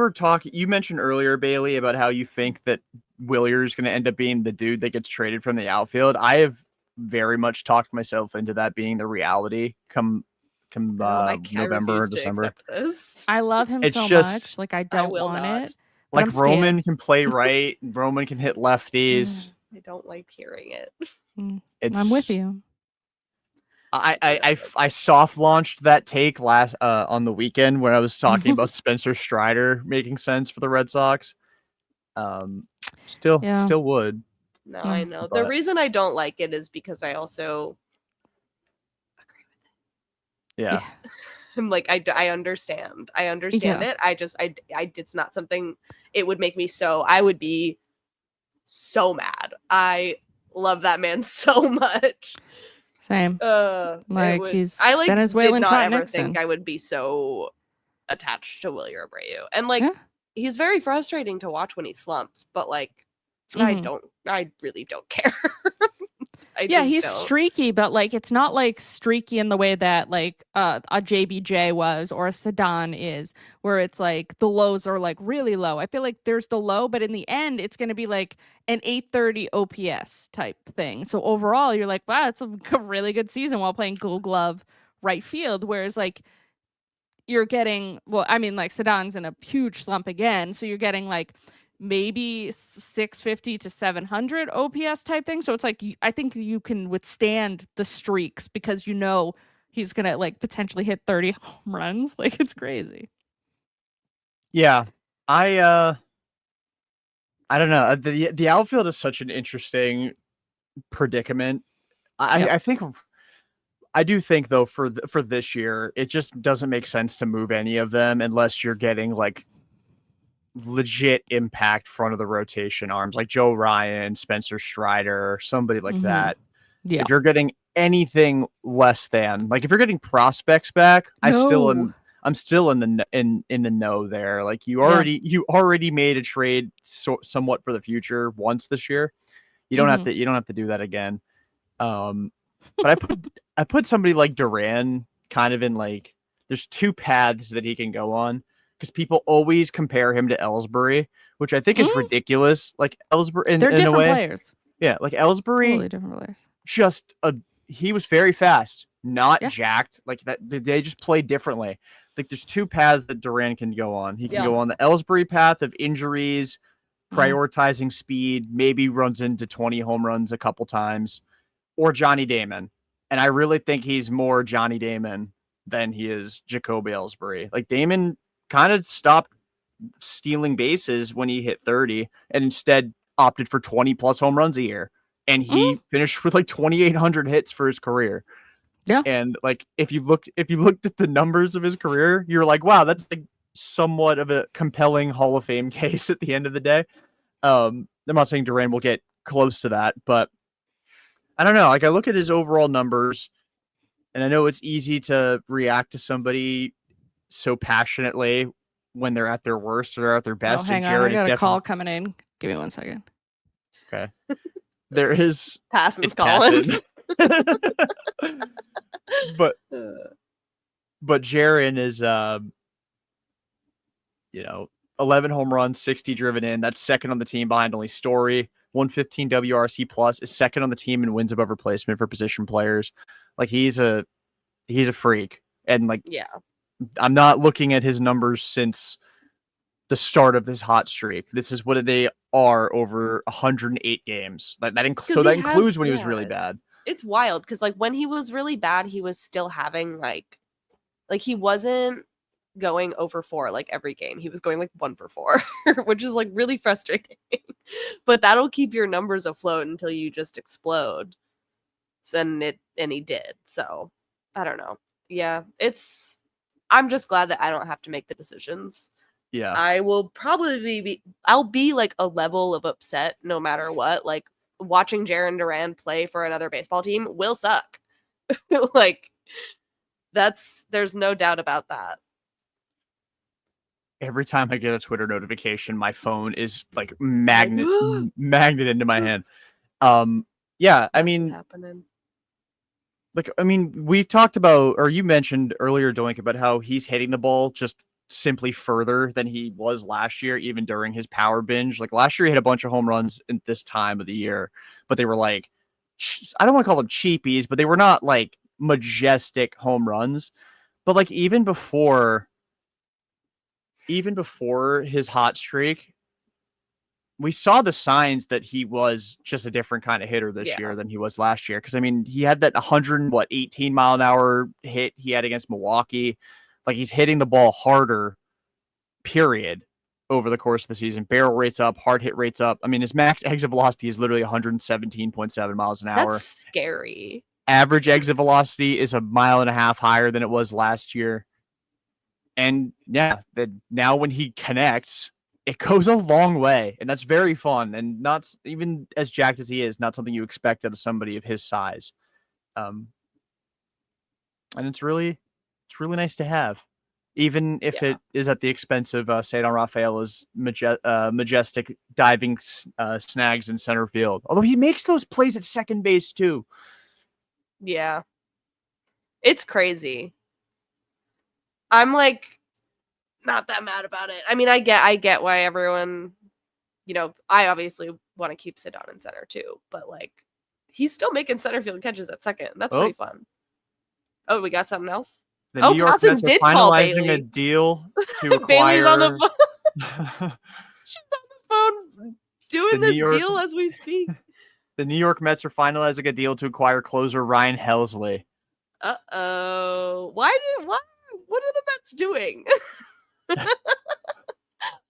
mentioned earlier, Bayleigh, about how you think that Willier is going to end up being the dude that gets traded from the outfield. I have very much talked myself into that being the reality come November or December. I love him much. Like, I don't want it. Like, Roman can play right. Roman can hit lefties. I don't like hearing it. I'm with you. I soft launched that take last on the weekend when I was talking about Spencer Strider making sense for the Red Sox. Still would. No, I know. The reason I don't like it is because I also agree with it. Yeah. I'm like, I understand. I understand it. It's not something, it would make me I would be so mad. I love that man so much. Same. He's Venezuelan. Did not ever think I would be so attached to Willier Abreu, and like he's very frustrating to watch when he slumps. But like, I really don't care. He's streaky, but like, it's not like streaky in the way that like a JBJ was or a Sedan is, where it's like the lows are like really low. I feel like there's the low, but in the end, it's going to be like an 830 OPS type thing. So overall, you're like, wow, it's a really good season while playing Gold Glove right field. Whereas like, you're getting, well, I mean, like, Sedan's in a huge slump again, so you're getting like maybe 650 to 700 OPS type thing. So it's like, I think you can withstand the streaks because you know he's gonna like potentially hit 30 home runs. Like, it's crazy. Yeah, I don't know. The outfield is such an interesting predicament. I do think though for this year, it just doesn't make sense to move any of them unless you're getting like legit impact front of the rotation arms like Joe Ryan, Spencer Strider, somebody like that. Yeah. If you're getting anything less than, like, if you're getting prospects back, I'm still in the know there. Like, you already made a trade somewhat for the future once this year. You don't have to do that again. But I put somebody like Duran kind of in, like, there's two paths that he can go on. Because people always compare him to Ellsbury, which I think is ridiculous. Like, Ellsbury, they're different in a way, players. Yeah, like Ellsbury, totally different players. Just a he was very fast, not Yeah. jacked. Like that, they just play differently. Like there's two paths that Duran can go on. He can go on the Ellsbury path of injuries, prioritizing speed, maybe runs into 20 home runs a couple times, or Johnny Damon. And I really think he's more Johnny Damon than he is Jacoby Ellsbury. Like Damon kind of stopped stealing bases when he hit 30 and instead opted for 20 plus home runs a year. And he finished with like 2,800 hits for his career. Yeah. And like if you looked at the numbers of his career, you're like, wow, that's like somewhat of a compelling Hall of Fame case at the end of the day. I'm not saying Duran will get close to that, but I don't know. Like I look at his overall numbers, and I know it's easy to react to somebody so passionately when they're at their worst or they're at their best. Hang on, I got a call coming in. Give me 1 second. Okay. There is Passon's calling. but Jarren is 11 home runs, 60 driven in. That's second on the team behind only Story. 115 WRC plus, is second on the team in wins above replacement for position players. Like he's a freak. And like, yeah, I'm not looking at his numbers since the start of this hot streak. This is what they are over 108 games. Like that includes when he was really bad. It's wild because like when he was really bad, he was still having like he wasn't going over 4 like every game. He was going like 1 for 4, which is like really frustrating. But that'll keep your numbers afloat until you just explode. And he did. So I don't know. Yeah, I'm just glad that I don't have to make the decisions. Yeah. I will probably I'll be like a level of upset no matter what. Like watching Jarren Duran play for another baseball team will suck. Like there's no doubt about that. Every time I get a Twitter notification, my phone is like magnet into my hand. Yeah, I mean, we talked about, or you mentioned earlier, Doink, about how he's hitting the ball just simply further than he was last year, even during his power binge. Like last year, he hit a bunch of home runs in this time of the year, but they were like, I don't want to call them cheapies, but they were not like majestic home runs. But like even before his hot streak, we saw the signs that he was just a different kind of hitter this year than he was last year. Because I mean, he had that 18 mile an hour hit he had against Milwaukee. Like he's hitting the ball harder, period, over the course of the season. Barrel rates up, hard hit rates up. I mean, his max exit velocity is literally 117.7 miles an hour. That's scary. Average exit velocity is 1.5 miles higher than it was last year. And yeah, now when he connects, it goes a long way, and that's very fun. And not even as jacked as he is, not something you expect out of somebody of his size. And it's really nice to have, even if it is at the expense of Cedar Rafaela's majestic diving snags in center field. Although he makes those plays at second base too. Yeah, it's crazy. I'm not that mad about it. I mean, I get why everyone, I obviously want to keep Sidon in center too, but he's still making center field catches at second. That's pretty fun. Oh, we got something else? The New York Mets are finalizing a deal to acquire. Bailey's on the phone. She's on the phone doing this deal as we speak. The New York Mets are finalizing a deal to acquire closer Ryan Helsley. Uh-oh. What are the Mets doing?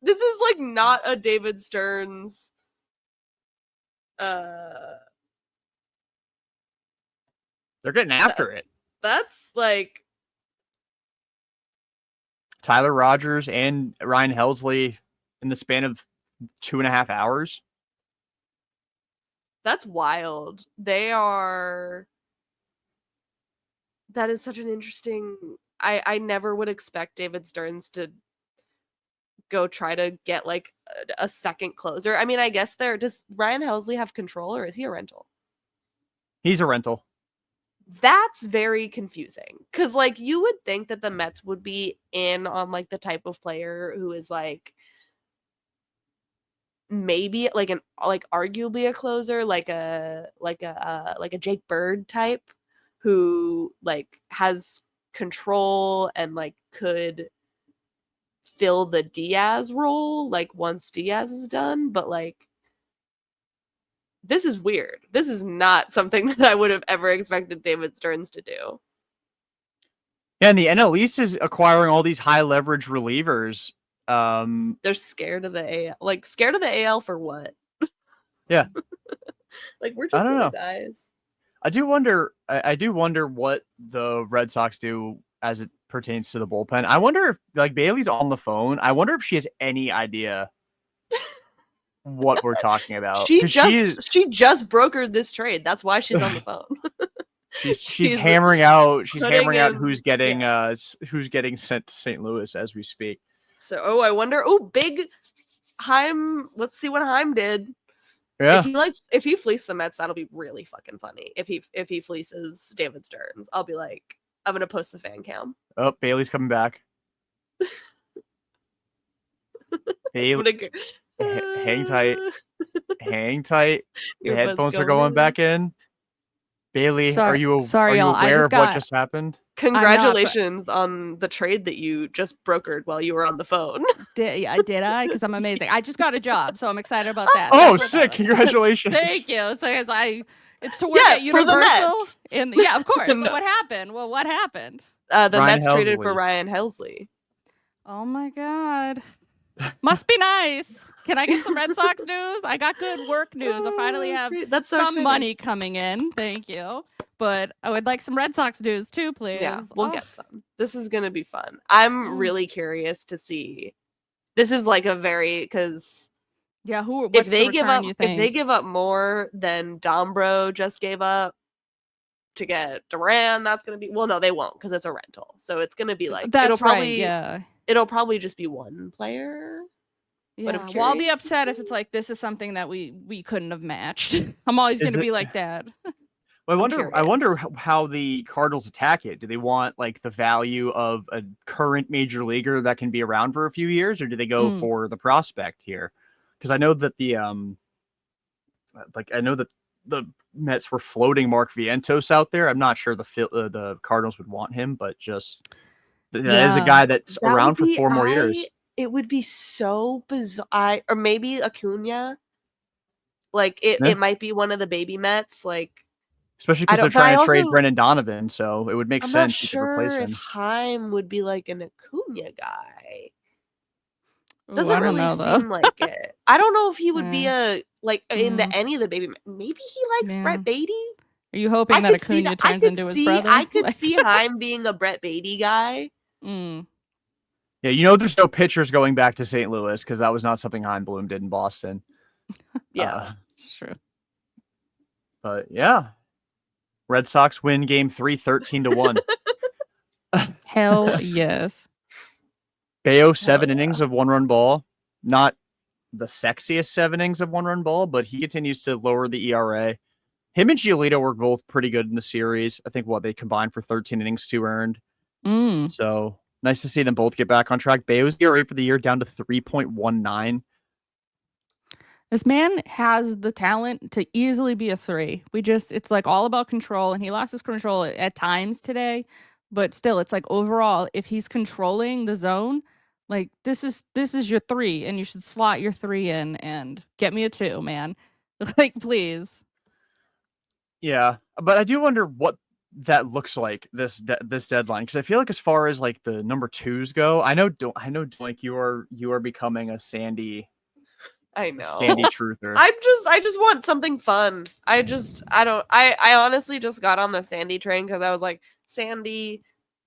This is not a David Stearns. They're getting after it. That's Tyler Rogers and Ryan Helsley in the span of 2.5 hours. That's wild. That is such an interesting. I never would expect David Stearns to go try to get a second closer. I mean, I guess does Ryan Helsley have control, or is he a rental? He's a rental. That's very confusing because you would think that the Mets would be in on the type of player who is maybe arguably a closer, like a Jake Bird type. who like has control and like could fill the Diaz role like once Diaz is done, but like this is weird. This is not something that I would have ever expected David Stearns to do. Yeah, and the NL East is acquiring all these high leverage relievers. They're scared of the AL. Like scared of the AL for what? Yeah. Like we're just little guys. I do wonder what the Red Sox do as it pertains to the bullpen. I wonder if like Bayleigh's on the phone. I wonder if she has any idea what we're talking about. She just brokered this trade. That's why she's on the phone. she's hammering out who's getting sent to St. Louis as we speak. So I wonder. Oh, big Heim. Let's see what Heim did. Yeah. If he fleeced the Mets, that'll be really fucking funny. If he fleeces David Stearns, I'll be like, I'm gonna post the fan cam. Oh, Bayleigh's coming back. Bayleigh, hang tight. Hang tight. The headphones are going back in. Bayleigh, are you aware of what just happened? Congratulations on the trade that you just brokered while you were on the phone. Did I? Because I'm amazing. I just got a job, so I'm excited about that. Oh, sick! Congratulations. Thank you. So it's to work at Universal. For the Mets. Yeah, of course. No. So what happened? Well, what happened? The Mets traded for Ryan Helsley. Oh my God. Must be nice. Can I get some Red Sox news? I got good work news. I finally have some money coming in. Thank you. But I would like some Red Sox news too, please. Yeah, we'll get some. This is going to be fun. I'm really curious to see. This is like a very, because if they give up more than Dombro just gave up to get Duran, that's going to be, well, no, they won't because it's a rental. So it's going to be like, it'll probably just be one player. Yeah, well, I'll be upset if it's like, this is something that we couldn't have matched. I'm always going to be like that. Well, I wonder how the Cardinals attack it. Do they want like the value of a current major leaguer that can be around for a few years, or do they go for the prospect here? Because I know that the Mets were floating Mark Vientos out there. I'm not sure the Cardinals would want him, but just that is a guy that's around for 4 more years. It would be so bizarre. Or maybe Acuna. Like it might be one of the baby Mets. Like. Especially because they're trying to trade Brendan Donovan, so it would make sense to replace him. If Heim would be like an Acuna guy. Ooh, Doesn't really seem like it. I don't know if he would be into any of the baby. Maybe he likes Brett Beatty. Are you hoping that Acuna turns into his brother? I could see Heim being a Brett Beatty guy. Mm. Yeah, there's no pitchers going back to St. Louis because that was not something Heim Bloom did in Boston. Yeah, it's true. But yeah. Red Sox win game 3, 13-1. Hell yes. Bayo, 7 innings of 1-run ball. Not the sexiest 7 innings of 1-run ball, but he continues to lower the ERA. Him and Giolito were both pretty good in the series. I think they combined for 13 innings, 2 earned. So nice to see them both get back on track. Bayo's ERA for the year down to 3.19. This man has the talent to easily be a 3. It's like all about control, and he lost his control at times today, but still, it's like overall, if he's controlling the zone, like this is your 3, and you should slot your 3 in and get me a 2, man. Like, please. Yeah, but I do wonder what that looks like this deadline, because I feel like as far as like the number 2s go, I know like you are becoming a Sandy. I know. Sandy truther. I just want something fun. I honestly just got on the Sandy train because I was like, Sandy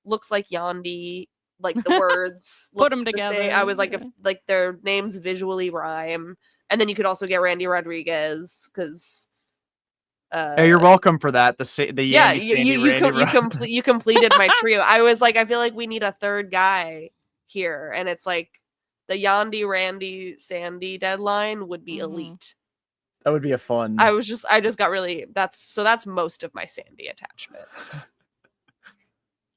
looks like Yandy, like the words put them together. I was like, if like their names visually rhyme, and then you could also get Randy Rodriguez because. Hey, you're welcome for that. You completed my trio. I was like, I feel like we need a 3rd guy here, and it's like. The Yandy, Randy, Sandy deadline would be elite. That would be a fun. I just got really. That's most of my Sandy attachment.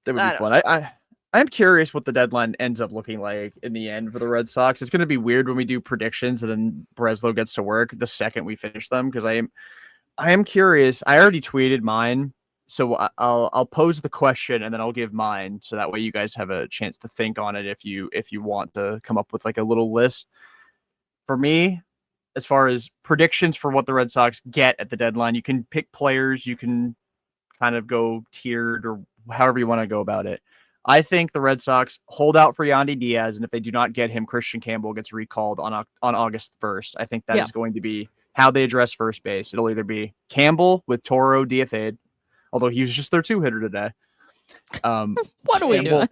That would be fun. I'm curious what the deadline ends up looking like in the end for the Red Sox. It's going to be weird when we do predictions and then Breslow gets to work the second we finish them, because I am curious. I already tweeted mine. So I'll pose the question and then I'll give mine, so that way you guys have a chance to think on it if you want to come up with like a little list. For me, as far as predictions for what the Red Sox get at the deadline, you can pick players, you can kind of go tiered or however you want to go about it. I think the Red Sox hold out for Yandy Diaz, and if they do not get him, Christian Campbell gets recalled on August 1st. I think that is going to be how they address first base. It'll either be Campbell with Toro DFA'd, although he was just their 2-hitter today. What are we doing?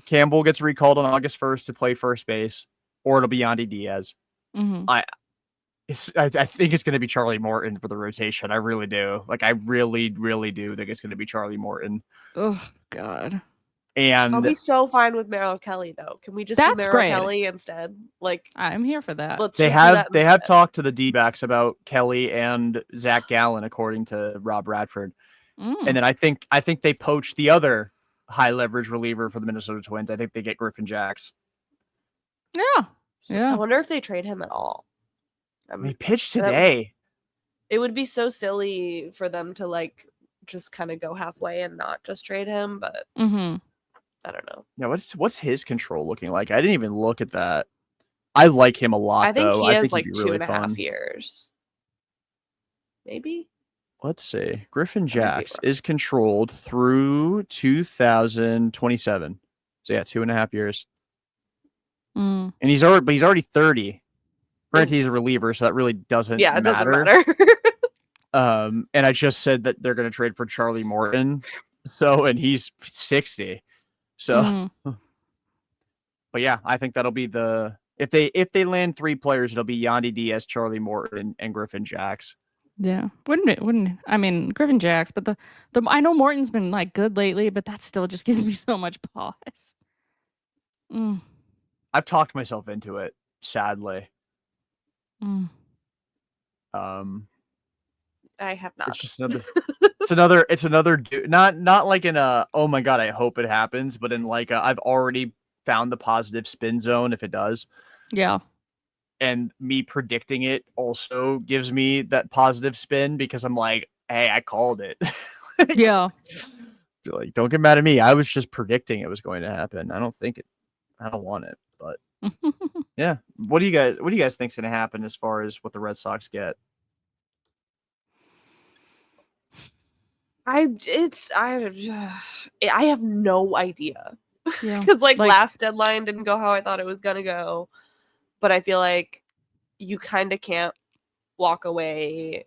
Campbell gets recalled on August 1st to play first base, or it'll be Yandy Diaz. Mm-hmm. I think it's going to be Charlie Morton for the rotation. I really do. Like, I really, really do think it's going to be Charlie Morton. Oh, God. And I'll be so fine with Merrill Kelly, though. Can we just do Merrill Kelly instead? Like, I'm here for that. They have talked to the D-backs about Kelly and Zach Gallen, according to Rob Radford. And then I think they poach the other high leverage reliever for the Minnesota Twins. I think they get Griffin Jacks. Yeah. I wonder if they trade him at all. He pitched today. It would be so silly for them to like just kind of go halfway and not just trade him, but I don't know. Yeah, what's his control looking like? I didn't even look at that. I like him a lot. I think though. he has think like 2.5 years. Maybe. Let's see. Griffin Jacks is controlled through 2027. So yeah, 2.5 years. And he's already 30. Granted, he's a reliever, so that really doesn't matter. It doesn't matter. And I just said that they're going to trade for Charlie Morton. And he's 60. So, but yeah, I think that'll be if they land 3 players, it'll be Yandy Diaz, Charlie Morton, and Griffin Jacks. Yeah, wouldn't I mean Griffin Jacks, but the I know Morton's been like good lately, but that still just gives me so much pause. I've talked myself into it, sadly. I have not. It's just another. it's another. Not like in a, oh my god, I hope it happens, but in like I've already found the positive spin zone if it does. Yeah. And me predicting it also gives me that positive spin because I'm like, hey, I called it. Yeah. Like, don't get mad at me. I was just predicting it was going to happen. I don't want it, but yeah. What do you guys think's going to happen as far as what the Red Sox get? I have no idea. Yeah. Because like last deadline didn't go how I thought it was gonna go. But I feel like you kind of can't walk away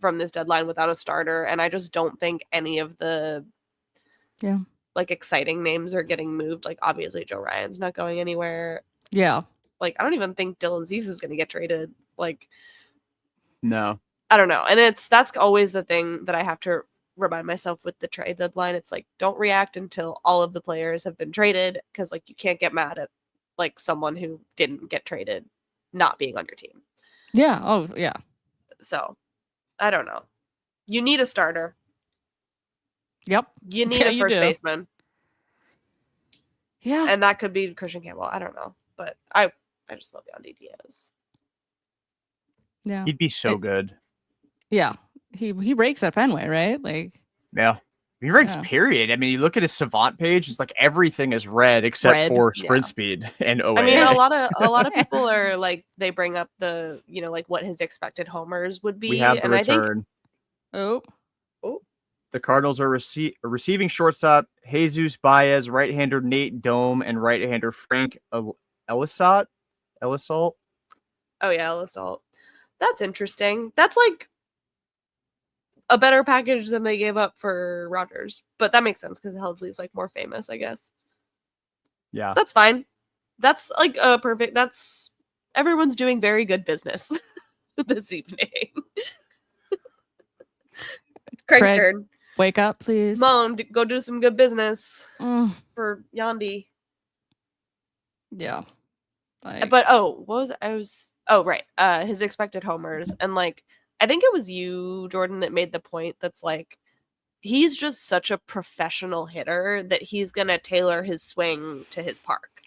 from this deadline without a starter. And I just don't think any of the like exciting names are getting moved. Like obviously Joe Ryan's not going anywhere. Yeah. Like I don't even think Dylan Cease is going to get traded. Like, no, I don't know. And that's always the thing that I have to remind myself with the trade deadline. It's like, don't react until all of the players have been traded. Cause like you can't get mad at like someone who didn't get traded not being on your team. Yeah. Oh, yeah. So, I don't know. You need a starter. Yep. You need a first baseman. Yeah. And that could be Christian Campbell. I don't know. But I just love Yandy Diaz. Yeah. He'd be so good. Yeah. He rakes at Fenway, right? Like, yeah. He ranks period. I mean, you look at his Savant page, it's like everything is red except for sprint speed and OA. I mean, a lot of people are like, they bring up the, like what his expected homers would be. We have the return. Oh. The Cardinals are receiving shortstop Jesus Baez, right-hander Nate Dome, and right-hander Frank Elisalt. Oh yeah, Elisalt. That's interesting. That's like a better package than they gave up for Rogers, but that makes sense because Helsley's like more famous, I guess. Yeah, that's fine. That's like a perfect. That's everyone's doing very good business this evening. Craig's turn. Wake up, please. Mom, go do some good business for Yandy. Yeah. But right. His expected homers, and like I think it was you, Jordan, that made the point that's like he's just such a professional hitter that he's gonna tailor his swing to his park.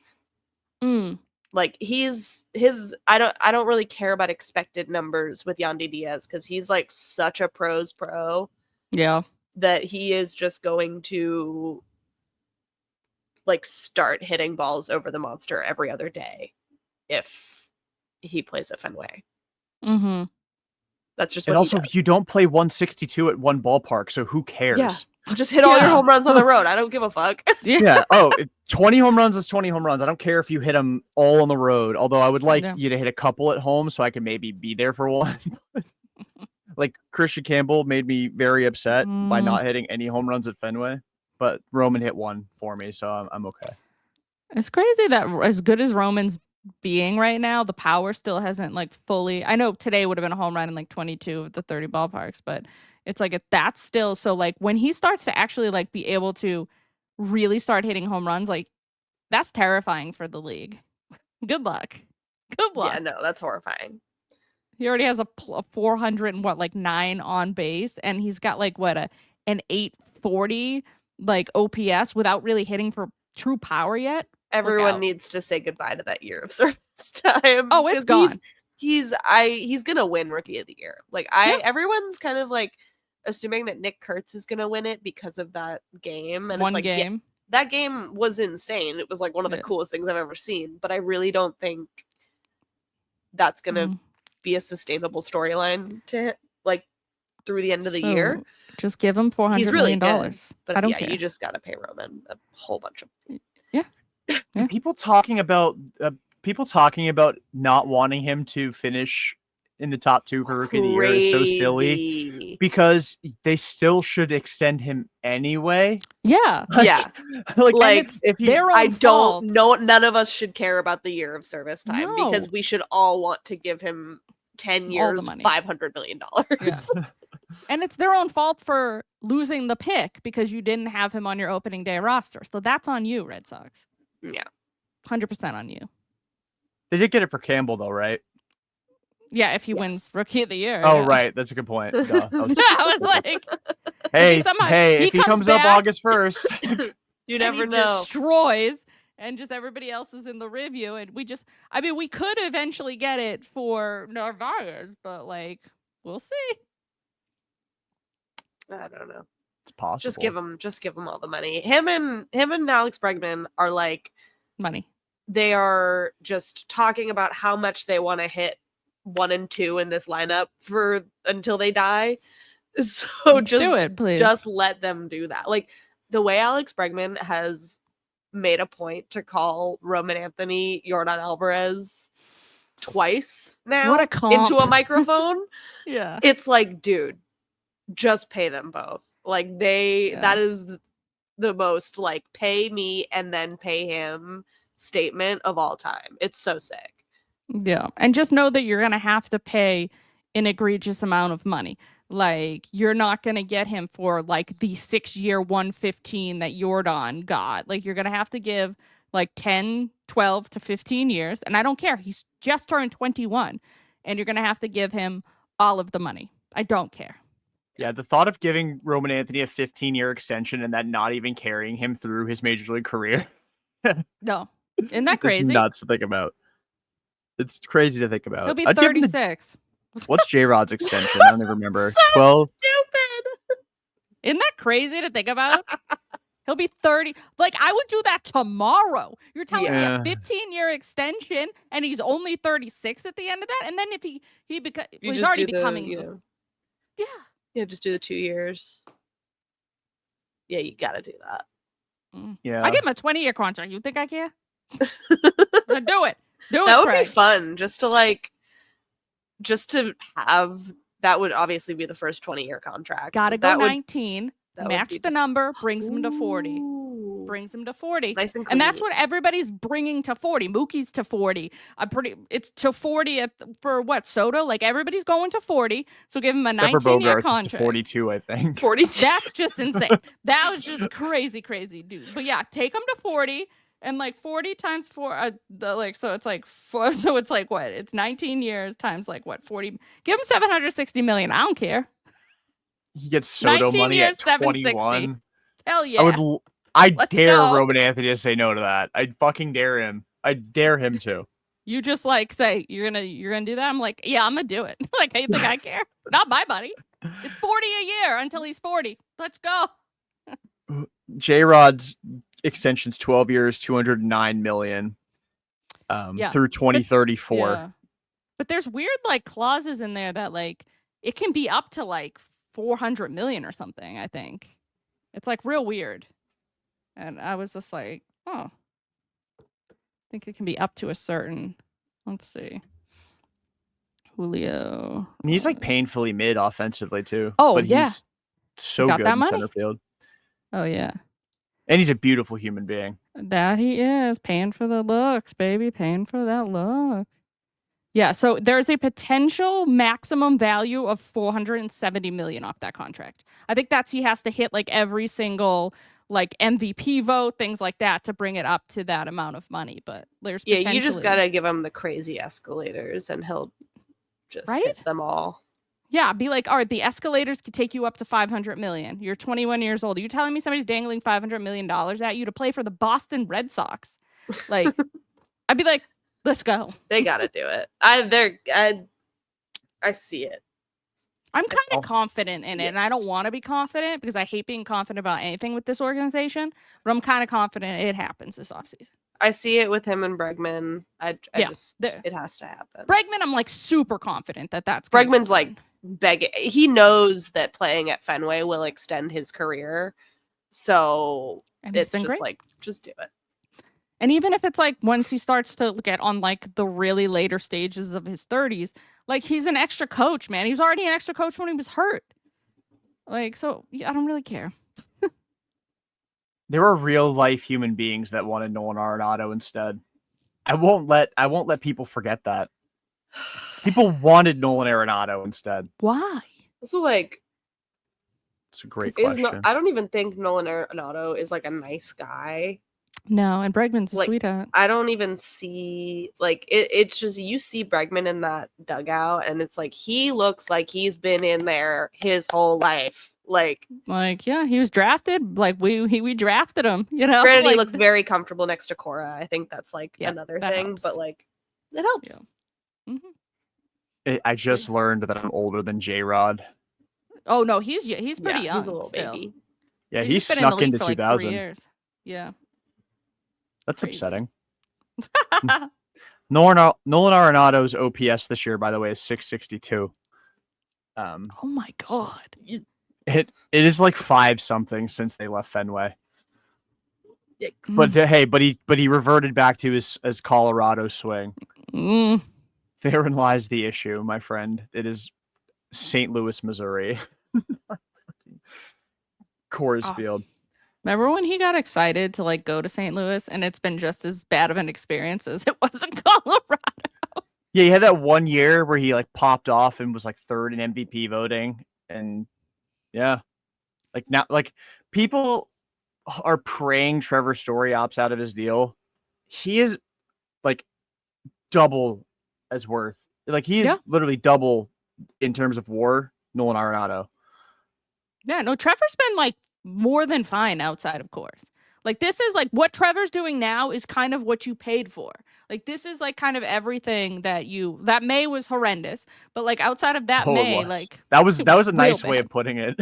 Like I don't really care about expected numbers with Yandy Diaz because he's like such a pro's pro Yeah. That he is just going to like start hitting balls over the monster every other day if he plays at Fenway. Mm-hmm. That's just and what also he does. you don't play 162 at one ballpark, so who cares? Yeah. Just hit all your home runs on the road. I don't give a fuck. Yeah. Oh, 20 home runs is 20 home runs. I don't care if you hit them all on the road. Although I would like you to hit a couple at home so I can maybe be there for one. Like Christian Campbell made me very upset by not hitting any home runs at Fenway, but Roman hit one for me, so I'm okay. It's crazy that as good as Roman's being right now, the power still hasn't like fully. I know today would have been a home run in like 22 of the 30 ballparks, but it's like that's still so like when he starts to actually like be able to really start hitting home runs, like that's terrifying for the league. Good luck. Good luck. Yeah, no, that's horrifying. He already has a 400 and what, like 9 on base, and he's got like what an 840 like OPS without really hitting for true power yet. Everyone needs to say goodbye to that year of service time. Oh, it's gone. He's gonna win Rookie of the Year. Like everyone's kind of like assuming that Nick Kurtz is gonna win it because of that game. And one it's like, game. Yeah, that game was insane. It was like one of the coolest things I've ever seen. But I really don't think that's gonna be a sustainable storyline to like through the end of the year. Just give him $400 million. But I don't care. You just gotta pay Roman a whole bunch of money. Yeah. People talking about not wanting him to finish in the top 2 for Rookie of the Year is so silly because they still should extend him anyway. Yeah. Like if fault. None of us should care about the year of service time because we should all want to give him 10 years, $500 million. Yeah. And it's their own fault for losing the pick because you didn't have him on your opening day roster. So that's on you, Red Sox. Yeah. 100% on you. They did get it for Campbell, though, right? Yeah, if he wins Rookie of the Year. Oh, right. That's a good point. I was like, hey, if he comes up August 1st, you never know. Destroys, and just everybody else is in the review. And we could eventually get it for Narvaez, but like, we'll see. I don't know. It's possible. Just give him all the money. Him and Alex Bregman are like money. They are just talking about how much they want to hit 1 and 2 in this lineup for until they die. So Let's do it, please. Just let them do that. Like the way Alex Bregman has made a point to call Roman Anthony Yordan Alvarez twice now what a comp. Into a microphone. Yeah. It's like, dude, just pay them both. Like that is the most like pay me and then pay him statement of all time. It's so sick. Yeah. And just know that you're going to have to pay an egregious amount of money. Like you're not going to get him for like the 6-year 115 that Yordan got. Like you're going to have to give like 10, 12 to 15 years. And I don't care. He's just turned 21 and you're going to have to give him all of the money. I don't care. Yeah, the thought of giving Roman Anthony a 15-year extension and that not even carrying him through his major league career. No. Isn't that crazy? It's nuts to think about. It's crazy to think about. He'll be 36. What's J-Rod's extension? I don't even remember. So 12. Stupid. Isn't that crazy to think about? He'll be 30. Like, I would do that tomorrow. You're telling me a 15-year extension, and he's only 36 at the end of that? And then if he's already becoming... Yeah. Yeah, just do the 2 years. Yeah, you gotta do that. Yeah. I give him a 20-year contract. You think I care? Do it. That would be fun. Just to have... That would obviously be the first 20-year contract. Gotta go 19. Match the number. Brings him to 40. Brings him to 40. Nice and clean. And that's what everybody's bringing to 40. Mookie's to 40. It's to 40 for what? Soda? Like everybody's going to 40. So give him a 19-year contract. To 42, I think. 42. That's just insane. That was just crazy, dude. But yeah, take him to 40. And like 40 times 4, so it's like 4. So it's like what? It's 19 years times like what? 40. Give him $760 million. I don't care. He gets Soto money at 21. Hell yeah. I dare Roman Anthony to say no to that. I fucking dare him. I dare him to. You just like say you're gonna do that. I'm like, yeah, I'm gonna do it. Like, you think I care? Not my money. It's 40 a year until he's 40. Let's go. J-Rod's extension's 12 years, $209 million through 2034. Yeah. But there's weird like clauses in there that like it can be up to like 400 million or something, I think. It's like real weird. And I was just like, oh. I think it can be up to a certain, let's see. Julio. And he's like painfully mid offensively too. Oh, but yeah. He's so got good that in money? center field. Oh, yeah. And he's a beautiful human being. That he is. Paying for the looks, baby. Paying for that look. Yeah, so there's a potential maximum value of $470 million off that contract. I think he has to hit like every single like MVP vote, things like that, to bring it up to that amount of money. But there's potentially... you just gotta give him the crazy escalators, and he'll just hit them all. Yeah, be like, all right, the escalators could take you up to $500 million. You're 21 years old. Are you telling me somebody's dangling $500 million at you to play for the Boston Red Sox? Like, I'd be like, let's go. They gotta do it. I see it. I'm kind of confident in it, and I don't want to be confident because I hate being confident about anything with this organization, but I'm kind of confident it happens this offseason. I see it with him and Bregman. It has to happen. Bregman, I'm like super confident that's Bregman's like begging. He knows that playing at Fenway will extend his career, so it's just great. Like, just do it. And even if it's like once he starts to get on like the really later stages of his 30s, like he's an extra coach, man. He was already an extra coach when he was hurt. Like, so yeah, I don't really care. There are real life human beings that wanted Nolan Arenado instead. I won't let people forget that. People wanted Nolan Arenado instead. Why? So like, it's a great question. I don't even think Nolan Arenado is like a nice guy. No, and Bregman's a sweetheart. I don't even see like it's just you see Bregman in that dugout, and it's like he looks like he's been in there his whole life. Like yeah, he was drafted. Like we drafted him. You know, granted, he looks very comfortable next to Cora. I think that's like another thing, helps. but like it helps. Yeah. Mm-hmm. I just learned that I'm older than J-Rod. Oh no, he's pretty young. He's a little baby. Yeah, he snuck into 2000. 3 years. Yeah. That's crazy. Upsetting. Nolan Arenado's OPS this year, by the way, is 662. Oh my god! It is like 5 something since they left Fenway. But he reverted back to his Colorado swing. Therein lies the issue, my friend. It is St. Louis, Missouri. Coors Field. Remember when he got excited to like go to St. Louis, and it's been just as bad of an experience as it was in Colorado? Yeah, he had that one year where he like popped off and was like 3rd in MVP voting, and yeah, like now, like people are praying Trevor Story opts out of his deal. He is like double as worth. Like he's literally double in terms of WAR. Nolan Arenado. Yeah, no, Trevor's been like more than fine outside of Coors. Like this is like what Trevor's doing now is kind of what you paid for. Like this is like kind of everything that May was horrendous, but like outside of that May, like that was a nice way of putting it.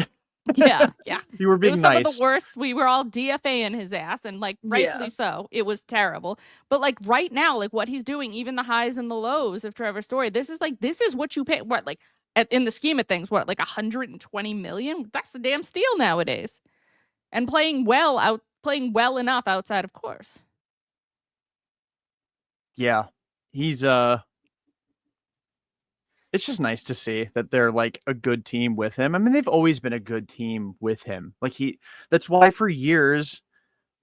Yeah. You were being it was nice. Some of the worst. We were all DFAing his ass, and like rightfully so. It was terrible. But like right now, like what he's doing, even the highs and the lows of Trevor Story, this is what you pay. What like in the scheme of things, what like 120 million? That's a damn steal nowadays. And playing well enough outside of Coors. Yeah, he's it's just nice to see that they're like a good team with him. I mean, they've always been a good team with him. Like that's why for years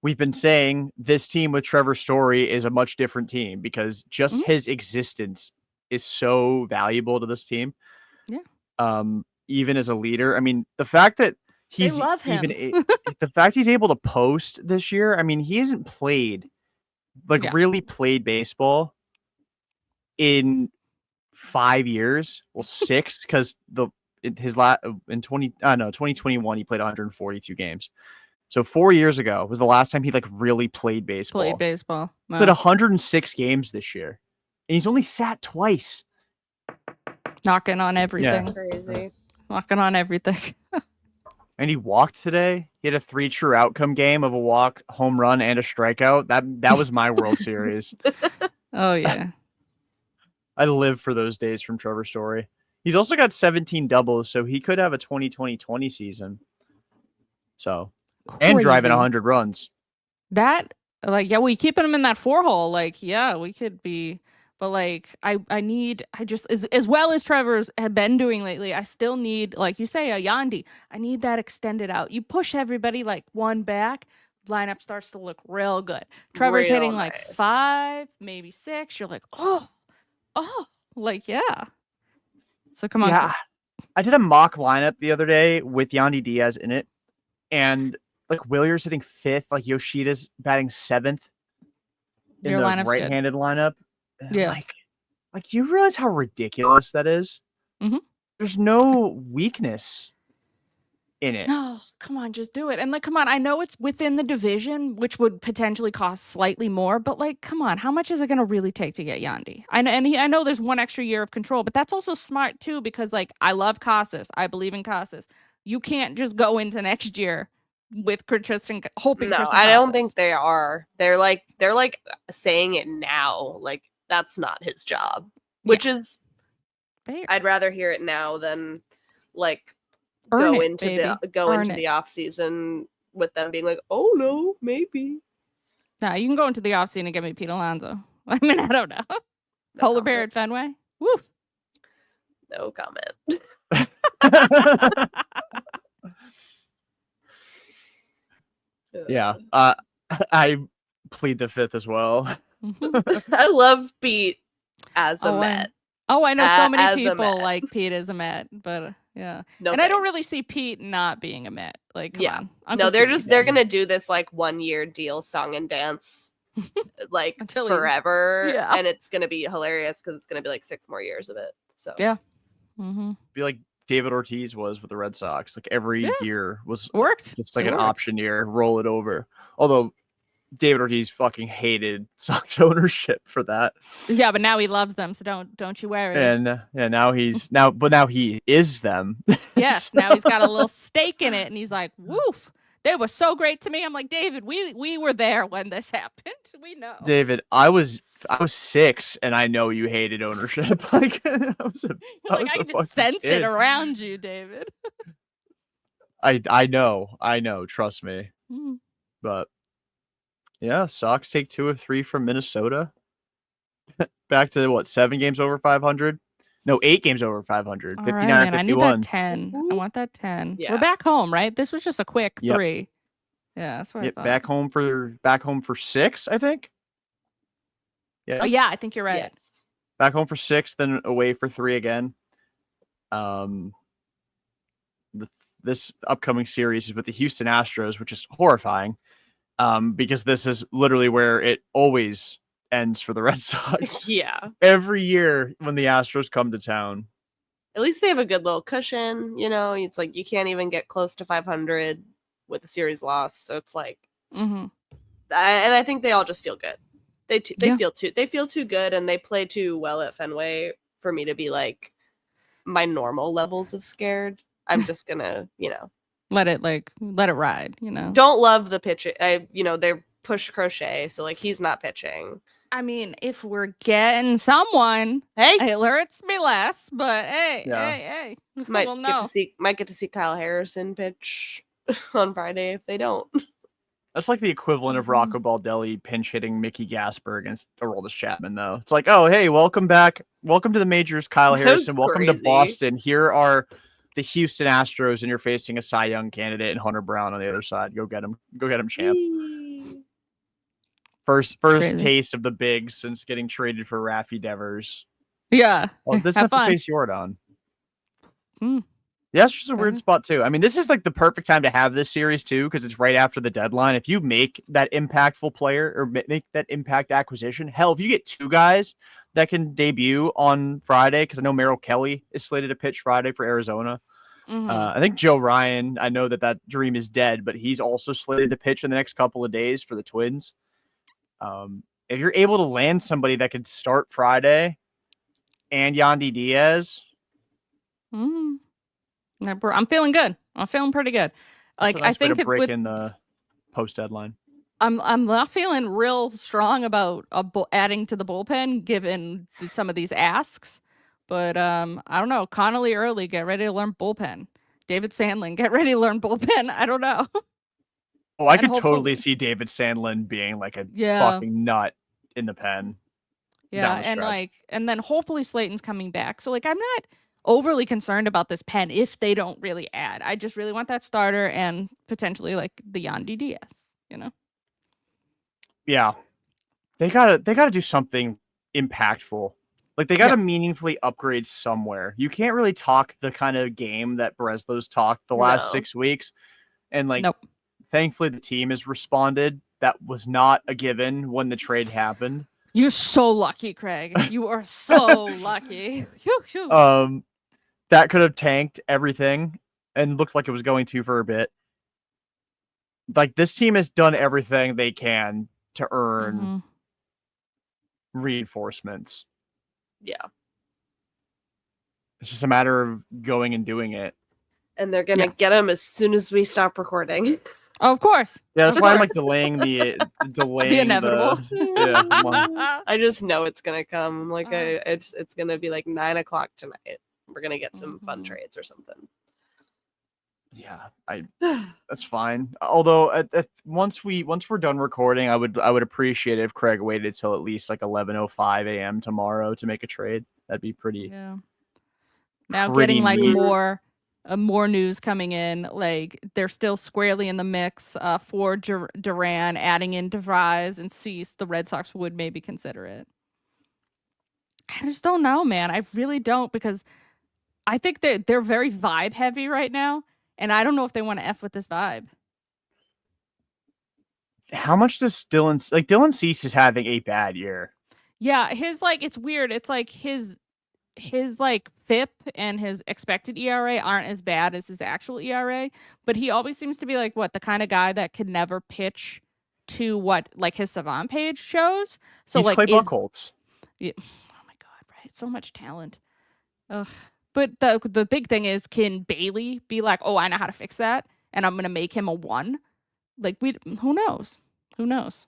we've been saying this team with Trevor Story is a much different team because just his existence is so valuable to this team. Yeah. Even as a leader, I mean, the fact that they love him. The fact he's able to post this year. I mean, he hasn't played really played baseball in 5 years. Well, 6 because in 2021 he played 142 games. So 4 years ago was the last time he like really played baseball. Wow. Played 106 games this year, and he's only sat twice. Knocking on everything. Yeah. Crazy. Walking on everything. And he walked today. He had a 3 true outcome game of a walk, home run, and a strikeout. That was my World Series. Oh, yeah. I live for those days from Trevor Story. He's also got 17 doubles, so he could have a 2020 season. So, and driving 100 runs. That, like, yeah, we keeping him in that 4-hole. Like, yeah, we could be. But, like, I just, as well as Trevor's have been doing lately, I still need, like you say, a Yandy. I need that extended out. You push everybody, like, one back, lineup starts to look real good. Trevor's Real hitting, nice. like, 5, maybe 6. You're like, oh, like, yeah. So, come on. Yeah. I did a mock lineup the other day with Yandy Diaz in it. And, like, Willier's hitting 5th. Like, Yoshida's batting 7th in Your the lineup's good. right-handed lineup. And Yeah. Like, you realize how ridiculous that is? Mhm. There's no weakness in it. No, come on, just do it. And, like, come on, I know it's within the division, which would potentially cost slightly more, but, like, come on, how much is it going to really take to get Yandy? I know there's 1 extra year of control, but that's also smart too, because, like, I love Casas. I believe in Casas. You can't just go into next year with Tristan, hoping No, Tristan I don't Casas. think they are. They're like saying it now. Like, that's not his job, which is fair. I'd rather hear it now than like Earn go it, into baby. the off season with them being like, oh no, maybe. Nah, you can go into the offseason and get me Pete Alonso. I mean, I don't know. Polar bear at Fenway? Woof. No comment. Yeah. I plead the 5th as well. I love Pete as a Met. I know so many people like Pete as a Met, but yeah. No, and I don't really see Pete not being a Met. Like, come on. No, they're gonna do this like 1-year deal, song and dance, like until forever, and it's gonna be hilarious because it's gonna be like 6 more years of it. So yeah, be like David Ortiz was with the Red Sox. Like every year was worked. It's like an option year, roll it over. Although David Ortiz fucking hated Sox ownership for that. Yeah, but now he loves them, so don't you worry. And now he is them. Yes, so. Now he's got a little stake in it, and he's like, "Woof, they were so great to me." I'm like, David, we were there when this happened. We know. David, I was 6, and I know you hated ownership. Like I can just sense it around you, David. I know. Trust me. But yeah, Sox take 2 of 3 from Minnesota. Back to what, 7 games over 500? No, 8 games over 500. 59 right, man, 51. I need that 10. I want that 10. Yeah. We're back home, right? This was just a quick 3. Yeah, that's what I thought. Back home for 6, I think. Yeah. Oh yeah, I think you're right. Yes. Back home for 6, then away for 3 again. This upcoming series is with the Houston Astros, which is horrifying. Because this is literally where it always ends for the Red Sox. Yeah. Every year when the Astros come to town. At least they have a good little cushion, you know. It's like you can't even get close to 500 with a series loss, so it's like, and I think they all just feel good. They feel too good, and they play too well at Fenway for me to be like my normal levels of scared. I'm just gonna, let it ride, Don't love the pitching. They're push crochet, so like he's not pitching. I mean, if we're getting someone, it hurts me less, but hey. Might get to see Kyle Harrison pitch on Friday if they don't. That's like the equivalent of Rocco Baldelli pinch hitting Mickey Gasper against Aroldis Chapman, though. It's like, oh, hey, welcome back. Welcome to the majors, Kyle Harrison. Welcome to Boston. Here are the Houston Astros, and you're facing a Cy Young candidate and Hunter Brown on the other side. Go get him. Go get him, champ. First taste of the bigs since getting traded for Raffy Devers. Yeah. Well, that's have to face Jordan. Yeah, it's just a weird spot, too. I mean, this is like the perfect time to have this series, too, because it's right after the deadline. If you make that impactful player or make that impact acquisition, hell, if you get 2 guys that can debut on Friday, because I know Merrill Kelly is slated to pitch Friday for Arizona. I think Joe Ryan, I know that dream is dead, but he's also slated to pitch in the next couple of days for the Twins. If you're able to land somebody that could start Friday and Yandy Diaz, I'm feeling good. I'm feeling pretty good. Like I think it's break in the post deadline. I'm not feeling real strong about adding to the bullpen given some of these asks, but I don't know. Connolly early, get ready to learn bullpen. David Sandlin, get ready to learn bullpen. I don't know. Oh, I could totally see David Sandlin being like a fucking nut in the pen. Yeah, and then hopefully Slayton's coming back. So like I'm not overly concerned about this pen if they don't really add. I just really want that starter and potentially like the Yandy DS, you know? Yeah. They gotta do something impactful. Like they gotta meaningfully upgrade somewhere. You can't really talk the kind of game that Breslow's talked the last 6 weeks. And like thankfully the team has responded. That was not a given when the trade happened. You're so lucky, Craig. You are so lucky. That could have tanked everything and looked like it was going to for a bit. Like this team has done everything they can to earn reinforcements. Yeah. It's just a matter of going and doing it. And they're going to get them as soon as we stop recording. Of course. Yeah, that's why I'm like delaying the inevitable. I just know it's going to come. I'm like, it's going to be like 9:00 tonight. We're going to get some fun trades or something. Yeah, that's fine. Although once we're done recording, I would appreciate it if Craig waited till at least like 11:05 a.m. tomorrow to make a trade. That'd be pretty. Yeah. Now getting like more news coming in, like they're still squarely in the mix for Duran, adding in DeVries and Cease. The Red Sox would maybe consider it. I just don't know, man. I really don't, because I think that they're very vibe heavy right now. And I don't know if they want to F with this vibe. How much does Dylan Cease is having a bad year? Yeah, it's weird. It's like his like FIP and his expected ERA aren't as bad as his actual ERA, but he always seems to be like the kind of guy that could never pitch to what like his Savant page shows. So he's like Clay Buchholz. Yeah, oh my god, right? So much talent. Ugh. But the big thing is, can Bayleigh be like, oh, I know how to fix that, and I'm gonna make him a 1? Like who knows? Who knows?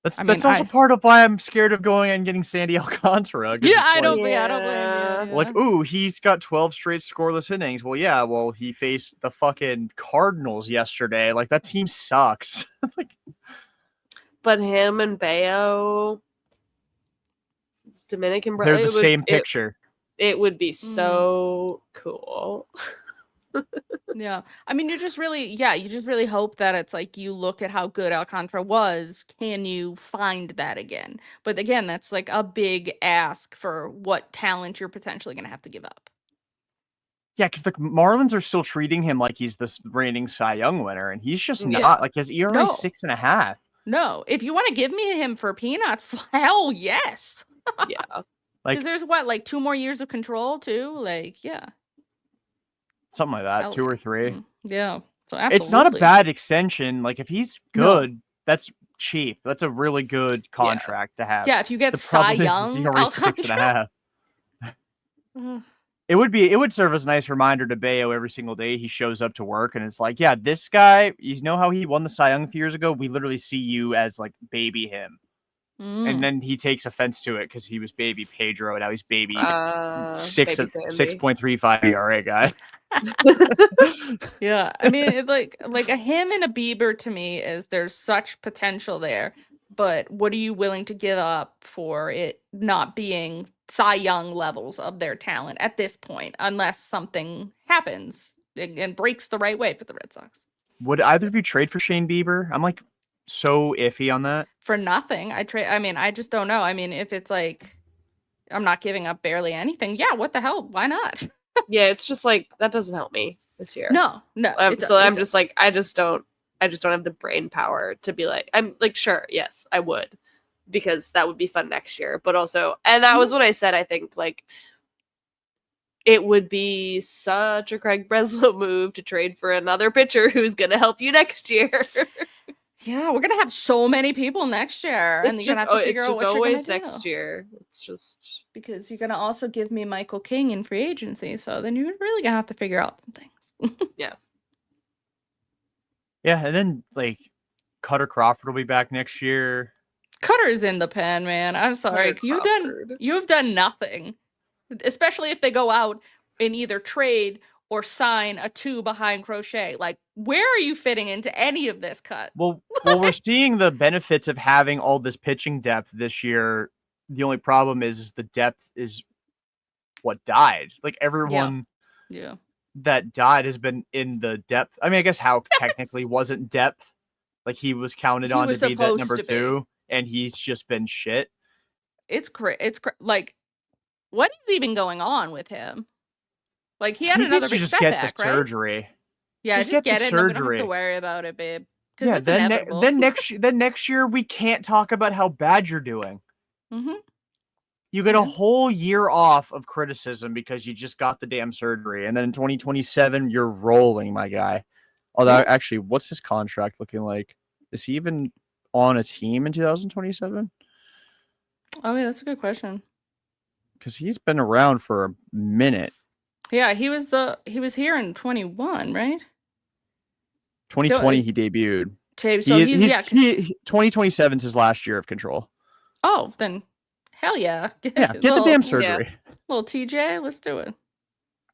That's also part of why I'm scared of going and getting Sandy Alcantara. Yeah, I don't blame you. Yeah. Like, ooh, he's got 12 straight scoreless innings. Well, yeah, he faced the fucking Cardinals yesterday. Like, that team sucks. But him and Bayo, Dominican brother, they're the same picture. It would be so cool. Yeah. I mean, you just really hope that it's like you look at how good Alcantara was. Can you find that again? But again, that's like a big ask for what talent you're potentially going to have to give up. Yeah, because the Marlins are still treating him like he's this reigning Cy Young winner, and he's just not. Like, his ERA is 6.5. No. If you want to give me him for peanuts, hell yes. Yeah. Because there's like 2 more years of control too. Like, yeah. Something like that, 2 or 3. Yeah. So absolutely. It's not a bad extension. Like, if he's good, that's cheap. That's a really good contract to have. Yeah, if you get Cy Young, ERA 6.5. It would serve as a nice reminder to Bayo every single day he shows up to work, and it's like, yeah, this guy, you know how he won the Cy Young a few years ago? We literally see you as like baby him. And then he takes offense to it because he was baby Pedro, and now he's baby 6.35 ERA guy. Yeah, I mean, like a him and a Bieber to me is there's such potential there, but what are you willing to give up for it not being Cy Young levels of their talent at this point, unless something happens and breaks the right way for the Red Sox? Would either of you trade for Shane Bieber? I'm like so iffy on that. For nothing. I just don't know. I mean, if it's like I'm not giving up barely anything, yeah, what the hell? Why not? Yeah, it's just like that doesn't help me this year. No. I'm just like I just don't have the brain power to be like, I'm like, sure, yes, I would, because that would be fun next year. But also, and that was what I said, I think, like it would be such a Craig Breslow move to trade for another pitcher who's gonna help you next year. Yeah, we're gonna have so many people next year, and you're gonna have to figure out what you're gonna do. Next year. It's just because you're gonna also give me Michael King in free agency, so then you're really gonna have to figure out some things. Yeah, and then like Cutter Crawford will be back next year. Cutter's in the pen, man. I'm sorry, you've done nothing, especially if they go out and either trade or sign a 2 behind Crochet. Like, where are you fitting into any of this cut? Well, we're seeing the benefits of having all this pitching depth this year. The only problem is the depth is what died. Like everyone that died has been in the depth. I mean, I guess how technically wasn't depth. Like he was counted on to be that number 2, and he's just been shit. It's like, what is even going on with him? Like he had another big setback, right? Surgery. Yeah, just get it. And we don't have to worry about it, babe. Because it's inevitable. Then next year we can't talk about how bad you're doing. Mm-hmm. You get a whole year off of criticism because you just got the damn surgery, and then in 2027 you're rolling, my guy. Although actually, what's his contract looking like? Is he even on a team in 2027? Oh yeah, that's a good question. Because he's been around for a minute. Yeah, he was here in 21, right? 2020 he debuted. So 2027 is his last year of control. Oh, then hell yeah. Get the damn surgery. Little TJ, let's do it.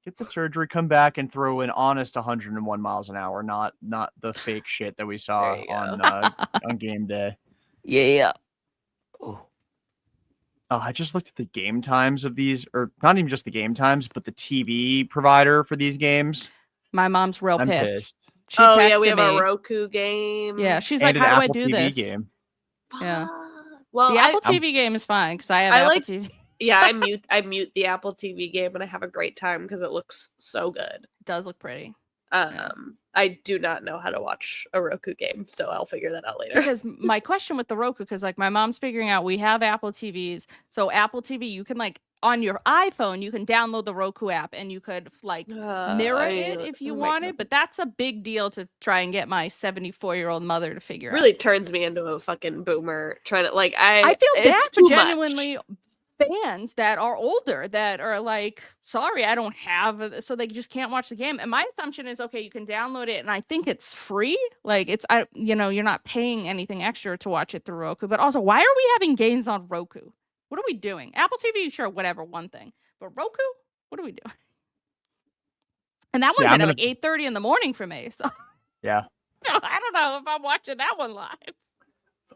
Get the surgery, come back and throw an honest 101 miles an hour, not the fake shit that we saw on game day. Yeah. Oh, I just looked at the game times of these, or not even just the game times, but the TV provider for these games. My mom's real pissed. We have a Roku game. Yeah, she's like, how do I do TV this? Game. Yeah. Well, the Apple TV game is fine because I have Apple TV. Yeah, I mute the Apple TV game and I have a great time because it looks so good. It does look pretty. I do not know how to watch a Roku game, so I'll figure that out later. Because my question with the Roku, because like my mom's figuring out we have Apple TVs, so Apple TV, you can like on your iPhone, you can download the Roku app and you could like mirror it if you wanted, but that's a big deal to try and get my 74-year-old mother to figure out. Really turns me into a fucking boomer trying to like I feel bad for genuinely fans that are older that are like, sorry, I don't have, so they just can't watch the game. And my assumption is, okay, you can download it and I think it's free. Like you're not paying anything extra to watch it through Roku. But also, why are we having games on Roku? What are we doing? Apple TV, sure, whatever, one thing. But Roku, what are we doing? And that one's at like 8:30 in the morning for me. So yeah. I don't know if I'm watching that one live.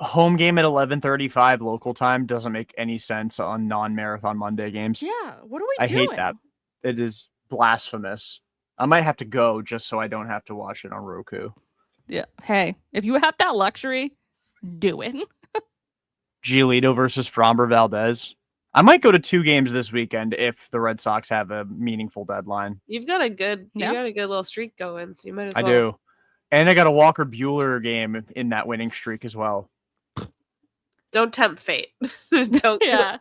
Home game at 11:35 local time doesn't make any sense on non-marathon Monday games. Yeah, what are we I doing? hate that. It is blasphemous. I might have to go just so I don't have to watch it on Roku. Yeah. Hey, if you have that luxury, do it. Giolito versus Framber Valdez. I might go to 2 games this weekend if the Red Sox have a meaningful deadline. You've got a good little streak going, so you might as well. I do. And I got a Walker Buehler game in that winning streak as well. Don't tempt fate. Don't go.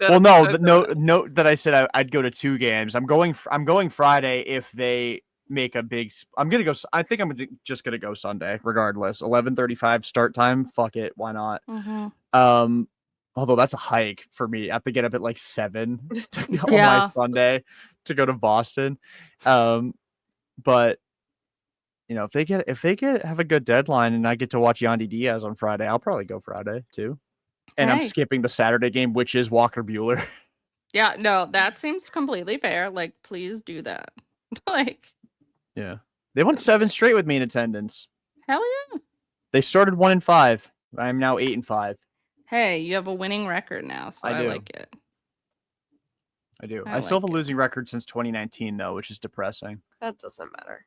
Well, note that I said I'd go to 2 games. I'm going Friday if they make a big. I'm gonna go. I think I'm just gonna go Sunday, regardless. 11:35 start time. Fuck it, why not? Mm-hmm. Although that's a hike for me. I have to get up at like 7 on my Sunday to go to Boston. But you know, if they have a good deadline and I get to watch Yandy Diaz on Friday, I'll probably go Friday too. And I'm skipping the Saturday game, which is Walker Buehler. Yeah, no, that seems completely fair. Like, please do that. Yeah, they won 7 straight with me in attendance. Hell yeah! They started 1-5. I'm now 8-5. Hey, you have a winning record now, so I like it. I do. I still have a losing record since 2019, though, which is depressing. That doesn't matter.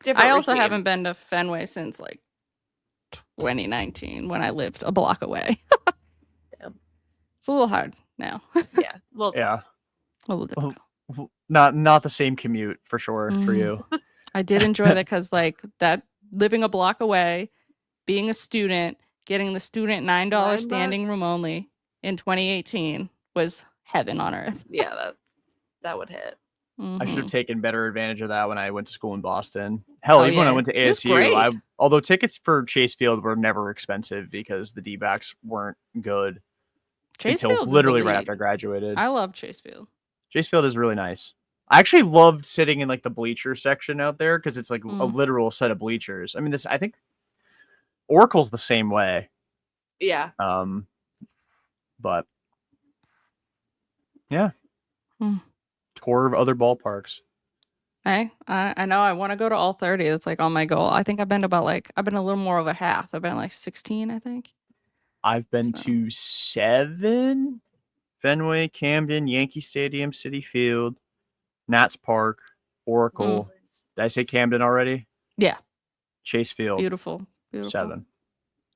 I also haven't been to Fenway since like 2019 when I lived a block away. Damn. It's a little hard now. Yeah, a little tough. A little difficult. Not the same commute for sure for you. I did enjoy that because like that living a block away, being a student, getting the student $9 standing room only in 2018 was heaven on earth. Yeah, that would hit. I should have taken better advantage of that when I went to school in Boston. Hell, even when I went to It's ASU, great. although tickets for Chase Field were never expensive because the D-backs weren't good Chase until Field's is literally right elite. after I graduated. I love Chase Field. Chase Field is really nice. I actually loved sitting in like the bleacher section out there because it's like a literal set of bleachers. I mean, I think Oracle's the same way. Yeah. But yeah. Tour of other ballparks. Hey, I know I want to go to all 30. That's like on my goal. I think I've been a little more of a half. I've been like 16, I think. I've been to 7. Fenway, Camden, Yankee Stadium, Citi Field, Nats Park, Oracle. Did I say Camden already? Yeah. Chase Field. Beautiful. 7.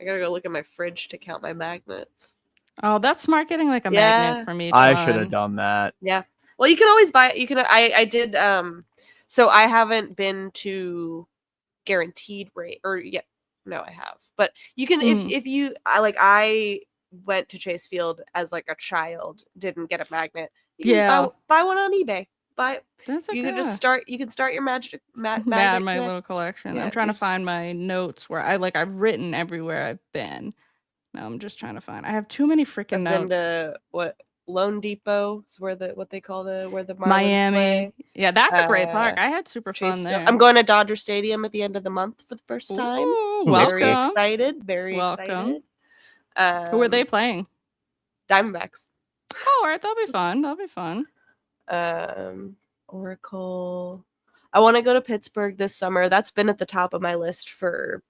I gotta go look at my fridge to count my magnets. Oh, that's smart getting like a magnet from each I one. should have done that. Yeah. Well, you can always buy it. You can. I did. So I haven't been to guaranteed rate or yet. No, I have. But you can if you. I went to Chase Field as like a child. Didn't get a magnet. You can just buy one on eBay. You can just start. You can start your magnet. My little collection. Yeah, I'm trying to find my notes where I've written everywhere I've been. Now I'm just trying to find. I have too many freaking notes. Been to Lone Depot is where the Marlins Miami. play. Yeah, that's a great park. I had super fun there. I'm going to Dodger Stadium at the end of the month for the first time. Ooh, welcome. Very excited. Very excited. Who are they playing? Diamondbacks. Oh, all right, that'll be fun. Oracle. I want to go to Pittsburgh this summer. That's been at the top of my list for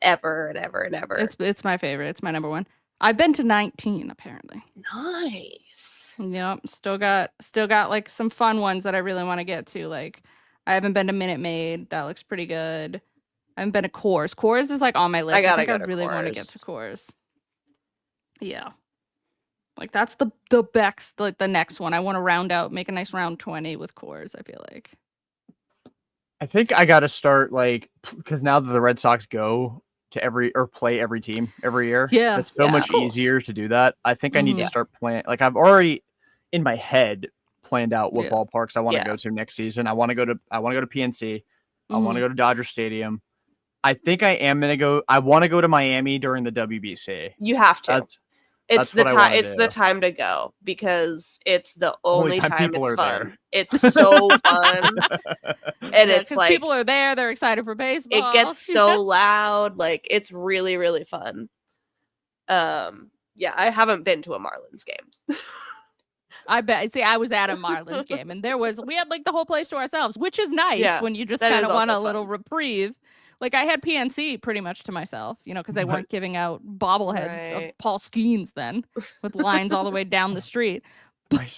ever and ever and ever. It's my favorite. It's my number one. I've been to 19 apparently. Nice. Yep. Still got like some fun ones that I really want to get to. Like I haven't been to Minute Maid. That looks pretty good. I haven't been to Coors. Coors is like on my list. I think I really want to get to Coors. Yeah. Like that's the best, like the next one. I want to make a nice round 20 with Coors, I feel like. I think I got to start because now that the Red Sox go to play every team every year. Yeah. It's so much easier to do that. I think I need to start playing. Like I've already in my head planned out what ballparks I want to go to next season. I want to go to PNC. I want to go to Dodger Stadium. I think I am going to go. I want to go to Miami during the WBC. You have to. It's the time. It's the time to go because it's the only time it's fun. It's so fun, and it's like people are there. They're excited for baseball. It gets so loud. Like it's really, really fun. Yeah, I haven't been to a Marlins game. I bet. See, I was at a Marlins game, and we had like the whole place to ourselves, which is nice when you just kind of want a little reprieve. Like I had PNC pretty much to myself, because they weren't giving out bobbleheads of Paul Skeens then with lines all the way down the street. But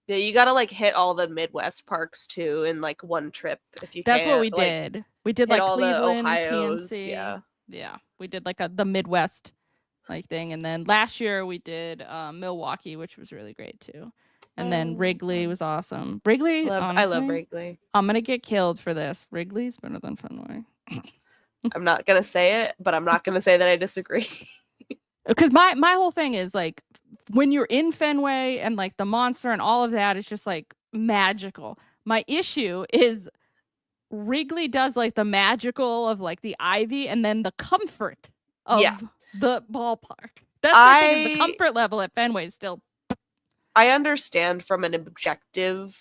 yeah, you gotta like hit all the Midwest parks too in like one trip if you can. That's what we did. We did like Cleveland, Ohio's, PNC. Yeah. We did like the Midwest like thing, and then last year we did Milwaukee, which was really great too. And then Wrigley was awesome. Wrigley, honestly, I love Wrigley. I'm gonna get killed for this. Wrigley's better than Fenway. I'm not gonna say it, but I'm not gonna say that I disagree. Because my whole thing is like when you're in Fenway and like the monster and all of that is just like magical. My issue is Wrigley does like the magical of like the ivy and then the comfort of the ballpark. That's my thing, is the comfort level at Fenway is still. I understand from an objective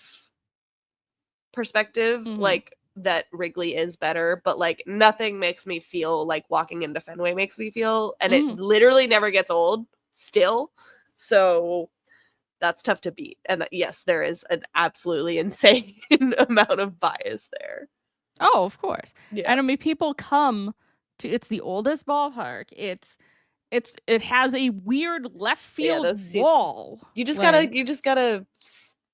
perspective, like that Wrigley is better, but like nothing makes me feel like walking into Fenway makes me feel, and it literally never gets old still. So that's tough to beat. And yes, there is an absolutely insane amount of bias there. Oh, of course. Yeah. And I mean, people come to, it's the oldest ballpark. It has a weird left field wall. You just gotta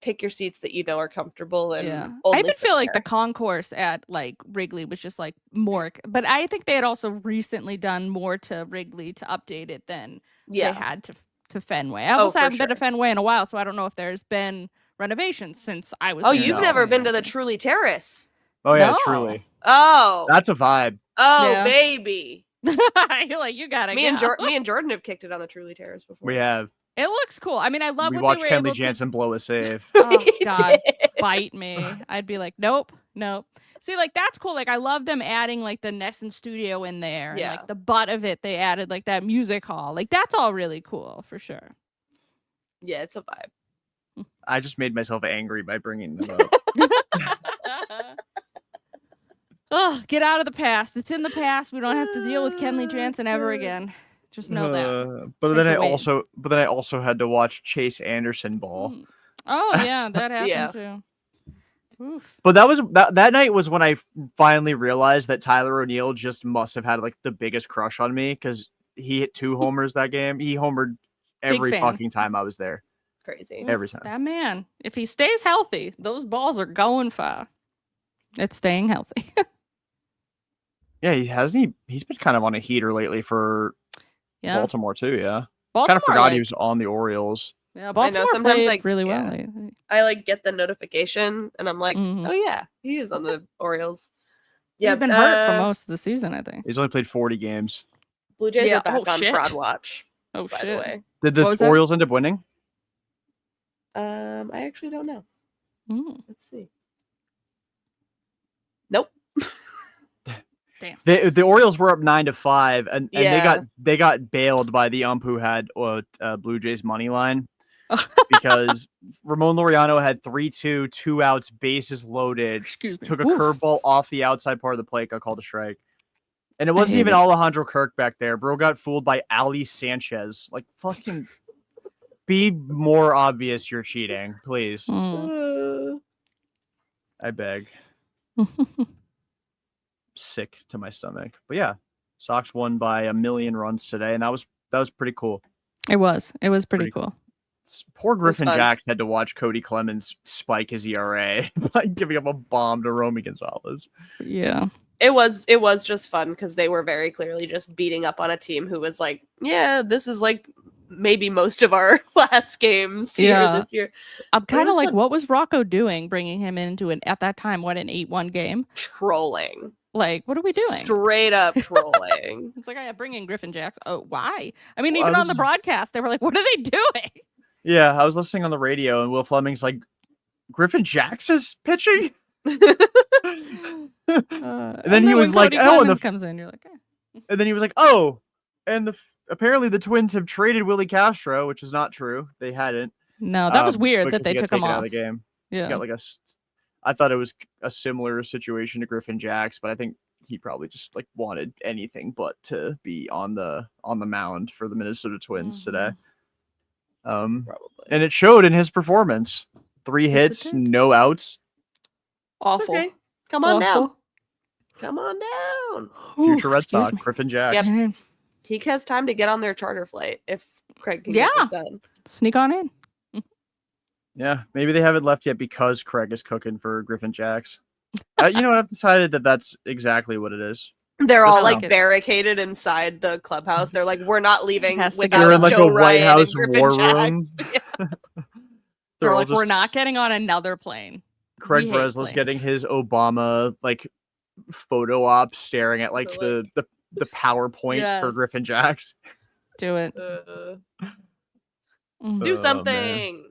pick your seats that you know are comfortable. And I even feel like the concourse at like Wrigley was just like more, but I think they had also recently done more to Wrigley to update it than they had to Fenway. I also haven't been to Fenway in a while, so I don't know if there's been renovations since I was. Oh, you've never been to the Truly Terrace? Oh yeah, Truly. Oh, that's a vibe. Oh baby. You're like, you gotta me and Jordan have kicked it on the Truly Terrace before. We have. It looks cool. I mean, I love We what watched they were Kenley able Jansen blow a save. to. Oh We God, did. bite me. I'd be like, nope. See, like that's cool. Like I love them adding like the Nesson studio in there, and Yeah. like the butt of it, they added like that music hall. Like that's all really cool for sure. Yeah, it's a vibe. I just made myself angry by bringing them up. Oh, get out of the past. It's in the past. We don't have to deal with Kenley Jansen ever again. Just know that. But Takes then I away. also had to watch Chase Anderson ball. Oh yeah, that happened Yeah. too. Oof. But that night was when I finally realized that Tyler O'Neill just must have had like the biggest crush on me because he hit 2 homers that game. He homered every fan. fucking time I was there. Crazy. Every time. That man, if he stays healthy, those balls are going far. It's staying healthy. Yeah, he's been kind of on a heater lately for Baltimore too, yeah. Baltimore, Kind of forgot he was on the Orioles. Yeah, Baltimore sometimes, played like, really well yeah. lately. I like get the notification and I'm like, Mhm. oh yeah, he is on the Orioles. He's been hurt for most of the season, I think. He's only played 40 games. Blue Jays Yeah, are back on shit. Fraud Watch. Oh by shit. the way. Did the Orioles end up winning? I actually don't know. Mm. Let's see. Nope. Damn. The Orioles were up 9-5, and Yeah. they got bailed by the ump who had Blue Jays money line because Ramon Laureano had 3-2, 2 outs, bases loaded. Excuse me. Took a curveball off the outside part of the plate, got called a strike. And it wasn't hate even it. Alejandro Kirk back there. Bro got fooled by Ali Sanchez. Like, fucking be more obvious you're cheating, please. Mm. I beg. Sick to my stomach. But yeah, Sox won by 1 million runs today, and that was pretty cool. It was pretty cool. Poor Griffin fun. Jacks had to watch Cody Clemens spike his ERA by giving up a bomb to Romy Gonzalez. Yeah. It was just fun because they were very clearly just beating up on a team who was like, yeah, this is like maybe most of our last games here this year. I'm kind of like, fun. what was Rocco doing, bringing him into at that time, what, an 8-1 game? Trolling. Like, what are we doing? Straight up trolling. It's like, I bring in Griffin Jacks. Oh, why? I mean, even on the broadcast, they were like, what are they doing? Yeah, I was listening on the radio, and Will Fleming's like, Griffin Jacks is pitching? And then he was like, Cody oh, Clemens comes in, you're like, eh. And then he was like, oh, and apparently the Twins have traded Willie Castro, which is not true. They hadn't. No, that was weird that because they he got took him taken out off. of the game. Yeah. He got like I thought it was a similar situation to Griffin Jacks, but I think he probably just like wanted anything but to be on the mound for the Minnesota Twins today. Probably. And it showed in his performance. 3 Yes, hits, no outs. Awful. Okay. Come on down. Come on down. Future Red Sox, Griffin Jacks. Yep. He has time to get on their charter flight if Craig can get this done. Sneak on in. Yeah, maybe they haven't left yet because Craig is cooking for Griffin Jacks. You know what? I've decided that that's exactly what it is. They're all like like it. barricaded inside the clubhouse. They're like, we're not leaving Has to without go. They're in like Joe a White Ryan House and Griffin war Jacks. room. Yeah. They're all like, we're just- not getting on another plane. Craig We hate Breslau's getting planes. his Obama like photo op, staring at like They're the PowerPoint for Yes. Griffin Jacks. Do it. Do Oh, something.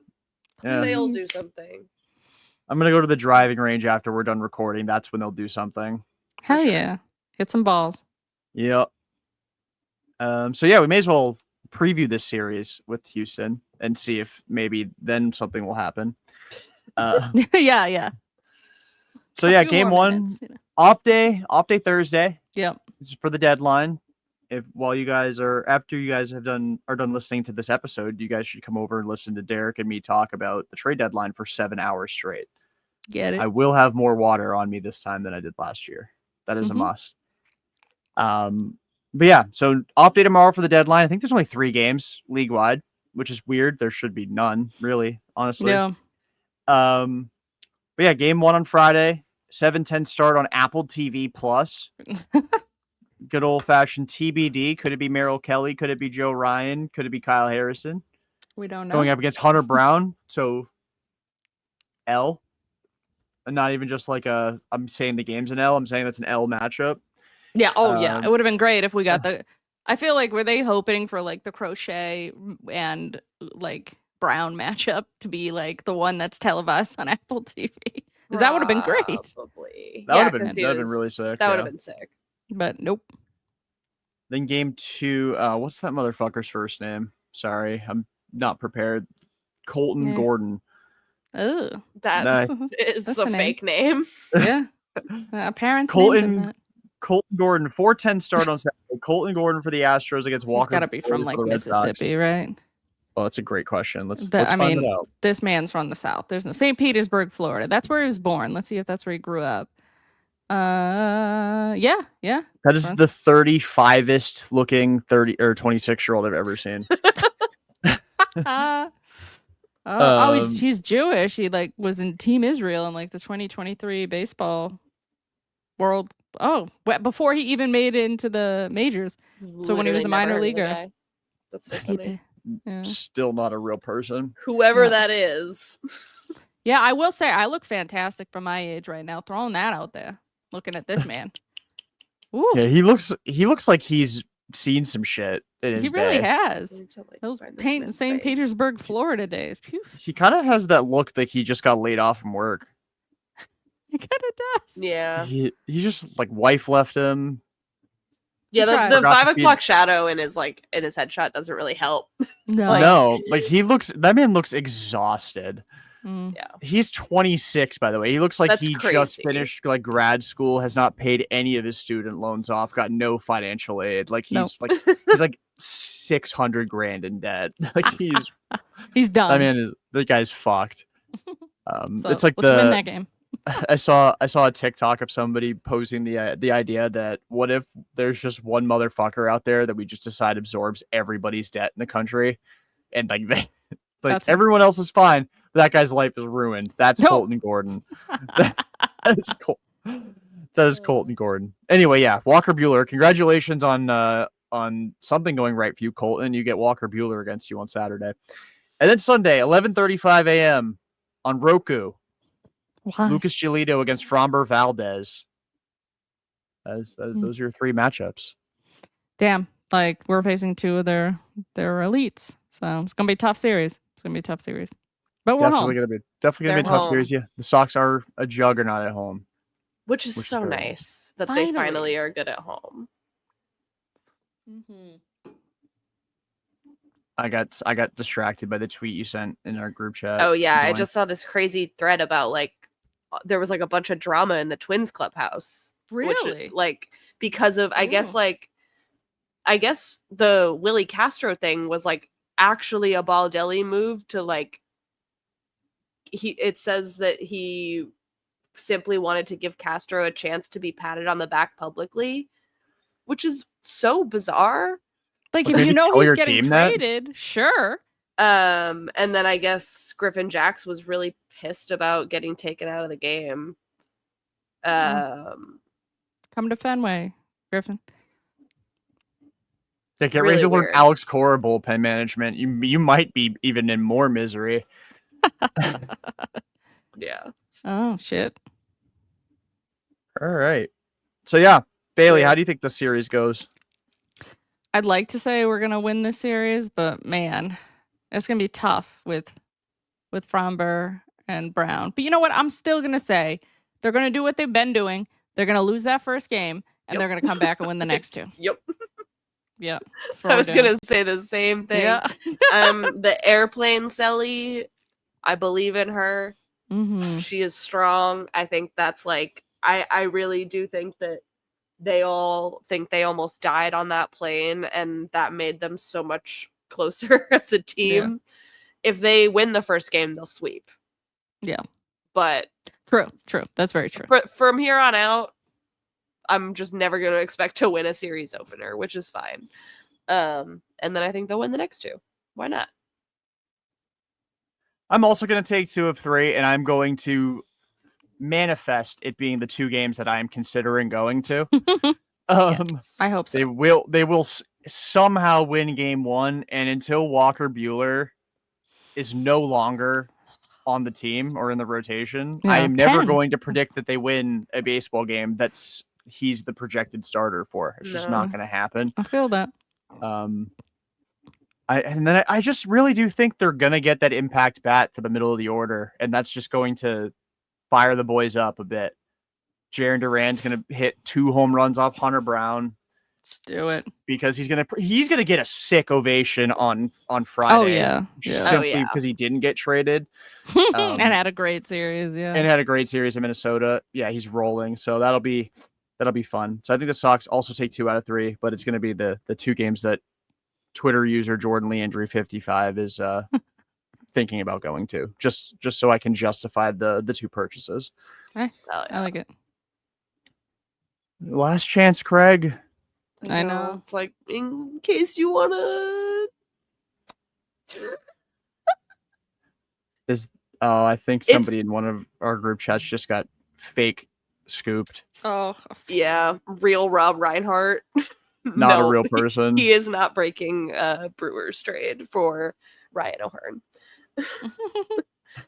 Yeah. They'll do Please. something. I'm gonna go to the driving range after we're done recording. That's when they'll do something. Hell sure. yeah. Hit some balls. Yep. So yeah, we may as well preview this series with Houston and see if maybe then something will happen. Yeah. So A yeah, few game more 1, minutes, you know. off day Thursday. Yep. This is for the deadline. After you guys are done listening to this episode, you guys should come over and listen to Derek and me talk about the trade deadline for 7 hours straight. Get it. I will have more water on me this time than I did last year. That is a must. But yeah, so off day tomorrow for the deadline. I think there's only 3 games league wide, which is weird. There should be none, really, honestly. Yeah. But yeah, game 1 on Friday, 7:10 start on Apple TV Plus. Good old fashioned TBD. Could it be Merrill Kelly? Could it be Joe Ryan? Could it be Kyle Harrison? We don't know. Going up against Hunter Brown. So L. And not even just like I'm saying the game's an L. I'm saying that's an L matchup. Yeah. Oh, yeah. It would have been great if we got I feel like were they hoping for like the Crochet and like Brown matchup to be like the one that's televised on Apple TV? Because that would have been great. Probably. That would have been really sick. That would have been sick. But nope. Then game 2, what's that motherfucker's first name? Sorry, I'm not prepared. Colton Gordon. Oh, that is a fake name. Yeah, parents named him that. Colton Gordon, 4-10 start on Saturday. Colton Gordon for the Astros against Walker. He's got to be from like Mississippi, right? Oh, that's a great question. Let's find it out. This man's from the South. There's no St. Petersburg, Florida. That's where he was born. Let's see if that's where he grew up. Yeah. That is the 35est looking 30 or 26-year-old I've ever seen. He's Jewish. He like was in Team Israel in like the 2023 baseball world. Oh, before he even made it into the majors. So when he was a minor leaguer. That's so funny. Still not a real person. Whoever that is. Yeah, I will say I look fantastic for my age right now. Throwing that out there. Looking at this man. Ooh. Yeah, he looks like he's seen some shit in his He really day. has. Those St. Petersburg, Florida days. Phew. He kind of has that look that he just got laid off from work. He kind of does. Yeah. He just like wife left him. Yeah, the 5 o'clock shadow in his headshot doesn't really help. No. That man looks exhausted. Yeah. He's 26, by the way. He looks like That's he crazy. just finished like grad school, has not paid any of his student loans off, got no financial aid. Like he's like 600 grand in debt. Like he's done. I mean, the guy's fucked. So it's like let's win that game. I saw a TikTok of somebody posing the idea that what if there's just one motherfucker out there that we just decide absorbs everybody's debt in the country, and like everyone else is fine, but that guy's life is ruined. That's Colton Gordon. That is cool. That is Colton Gordon. Anyway, yeah, Walker Buehler. Congratulations on something going right for you, Colton. You get Walker Buehler against you on Saturday, and then Sunday, 11:35 a.m. on Roku. Why? Lucas Giolito against Framber Valdez. Those are your 3 matchups. Damn, like we're facing 2 of their elites, so it's gonna be a tough series. But we're definitely home. Gonna be a tough series. Yeah, the Sox are a juggernaut at home, which is so nice that they finally are good at home. Mm-hmm. I got distracted by the tweet you sent in our group chat. Oh yeah, I just saw this crazy thread about like there was like a bunch of drama in the Twins clubhouse. Really? Like because of I guess the Willie Castro thing was like actually a Baldelli move to like it says that he simply wanted to give Castro a chance to be patted on the back publicly, which is so bizarre. Like if you know he's getting traded, sure. And then I guess Griffin Jax was really pissed about getting taken out of the game. Come to Fenway, Griffin. Yeah, get ready to learn Alex Cora bullpen management. You might be even in more misery. Yeah. Oh shit. All right. So yeah, Bayleigh, how do you think the series goes? I'd like to say we're gonna win this series, but man, it's gonna be tough with Framber and Brown. But you know what? I'm still gonna say they're gonna do what they've been doing. They're gonna lose that first game, and they're gonna come back and win the next 2. Yep. Yeah. I was gonna say the same thing. Yeah. The airplane Selly, I believe in her. Mm-hmm. She is strong. I think that's like I really do think that they all think they almost died on that plane, and that made them so much closer as a team. Yeah. If they win the first game, they'll sweep. Yeah. But true. That's very true. But from here on out, I'm just never going to expect to win a series opener, which is fine. And then I think they'll win the next 2. Why not? I'm also going to take 2 of 3, and I'm going to manifest it being the 2 games that I am considering going to. Yes, I hope so. They will somehow win game 1, and until Walker Buehler is no longer on the team or in the rotation, I am never going to predict that they win a baseball game he's the projected starter for. It's just not going to happen. I feel that. I just really do think they're gonna get that impact bat for the middle of the order, and that's just going to fire the boys up a bit. Jarren Duran's gonna hit 2 home runs off Hunter Brown. Let's do it. Because he's gonna get a sick ovation on Friday. Oh yeah, Simply because he didn't get traded and had a great series. Yeah, and had a great series in Minnesota. Yeah, he's rolling, so that'll be fun. So I think the Sox also take 2 out of 3, but it's gonna be the 2 games that Twitter user Jordan Leandry 55 is thinking about going to, just so I can justify the 2 purchases. I like it. Last chance, Craig. I know. It's like, in case you wanna. I think somebody in one of our group chats just got fake scooped. Oh yeah, real Rob Reinhart. Not a real person. He is not breaking Brewers trade for Ryan O'Hearn.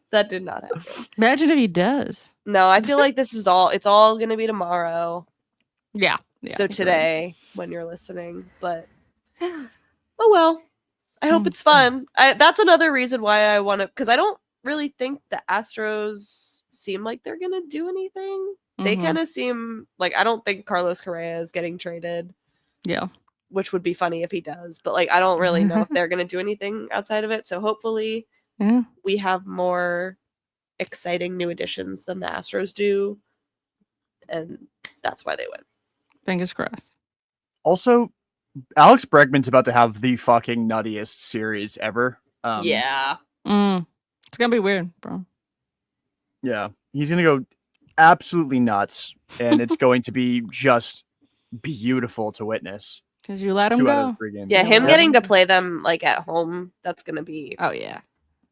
That did not happen. Imagine if he does. No, I feel like it's all gonna be tomorrow. Yeah. So today, when you're listening, but oh well. I hope it's fun. That's another reason why I want to, because I don't really think the Astros seem like they're gonna do anything. They kind of seem like, I don't think Carlos Correa is getting traded. Yeah. Which would be funny if he does, but like I don't really know if they're gonna do anything outside of it. So hopefully we have more exciting new additions than the Astros do. And that's why they win. Fingers crossed. Also, Alex Bregman's about to have the fucking nuttiest series ever. Yeah. It's gonna be weird, bro. Yeah. He's gonna go absolutely nuts, and it's going to be just beautiful to witness. Because you let him 2 out of go. 3 games. Yeah, him getting to play them like at home, that's gonna be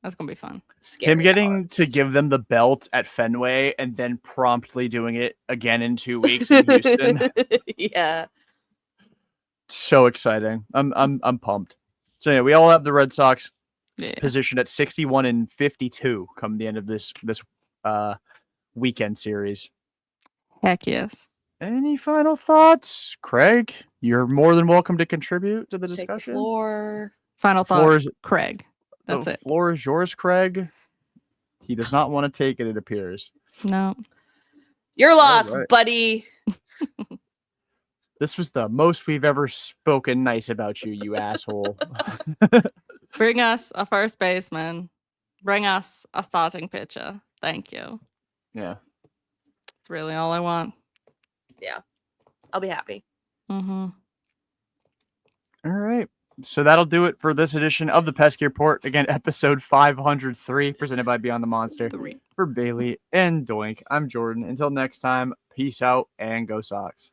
that's gonna be fun. Him getting to give them the belt at Fenway and then promptly doing it again in 2 weeks in Houston. Yeah. So exciting. I'm pumped. So yeah, we all have the Red Sox positioned at 61 and 52 come the end of this weekend series. Heck yes. Any final thoughts, Craig? You're more than welcome to contribute to the discussion. Take the floor. Final thought, Craig. That's it. The floor is yours, Craig. He does not want to take it, it appears. No. You're lost, buddy. This was the most we've ever spoken nice about you, you asshole. Bring us a first baseman. Bring us a starting pitcher. Thank you. Yeah. It's really all I want. Yeah. I'll be happy. Mm-hmm. All right. So that'll do it for this edition of the Pesky Report. Again, episode 503, presented by Beyond the Monster. For Bayleigh and Doink, I'm Jordan. Until next time, peace out and go Sox.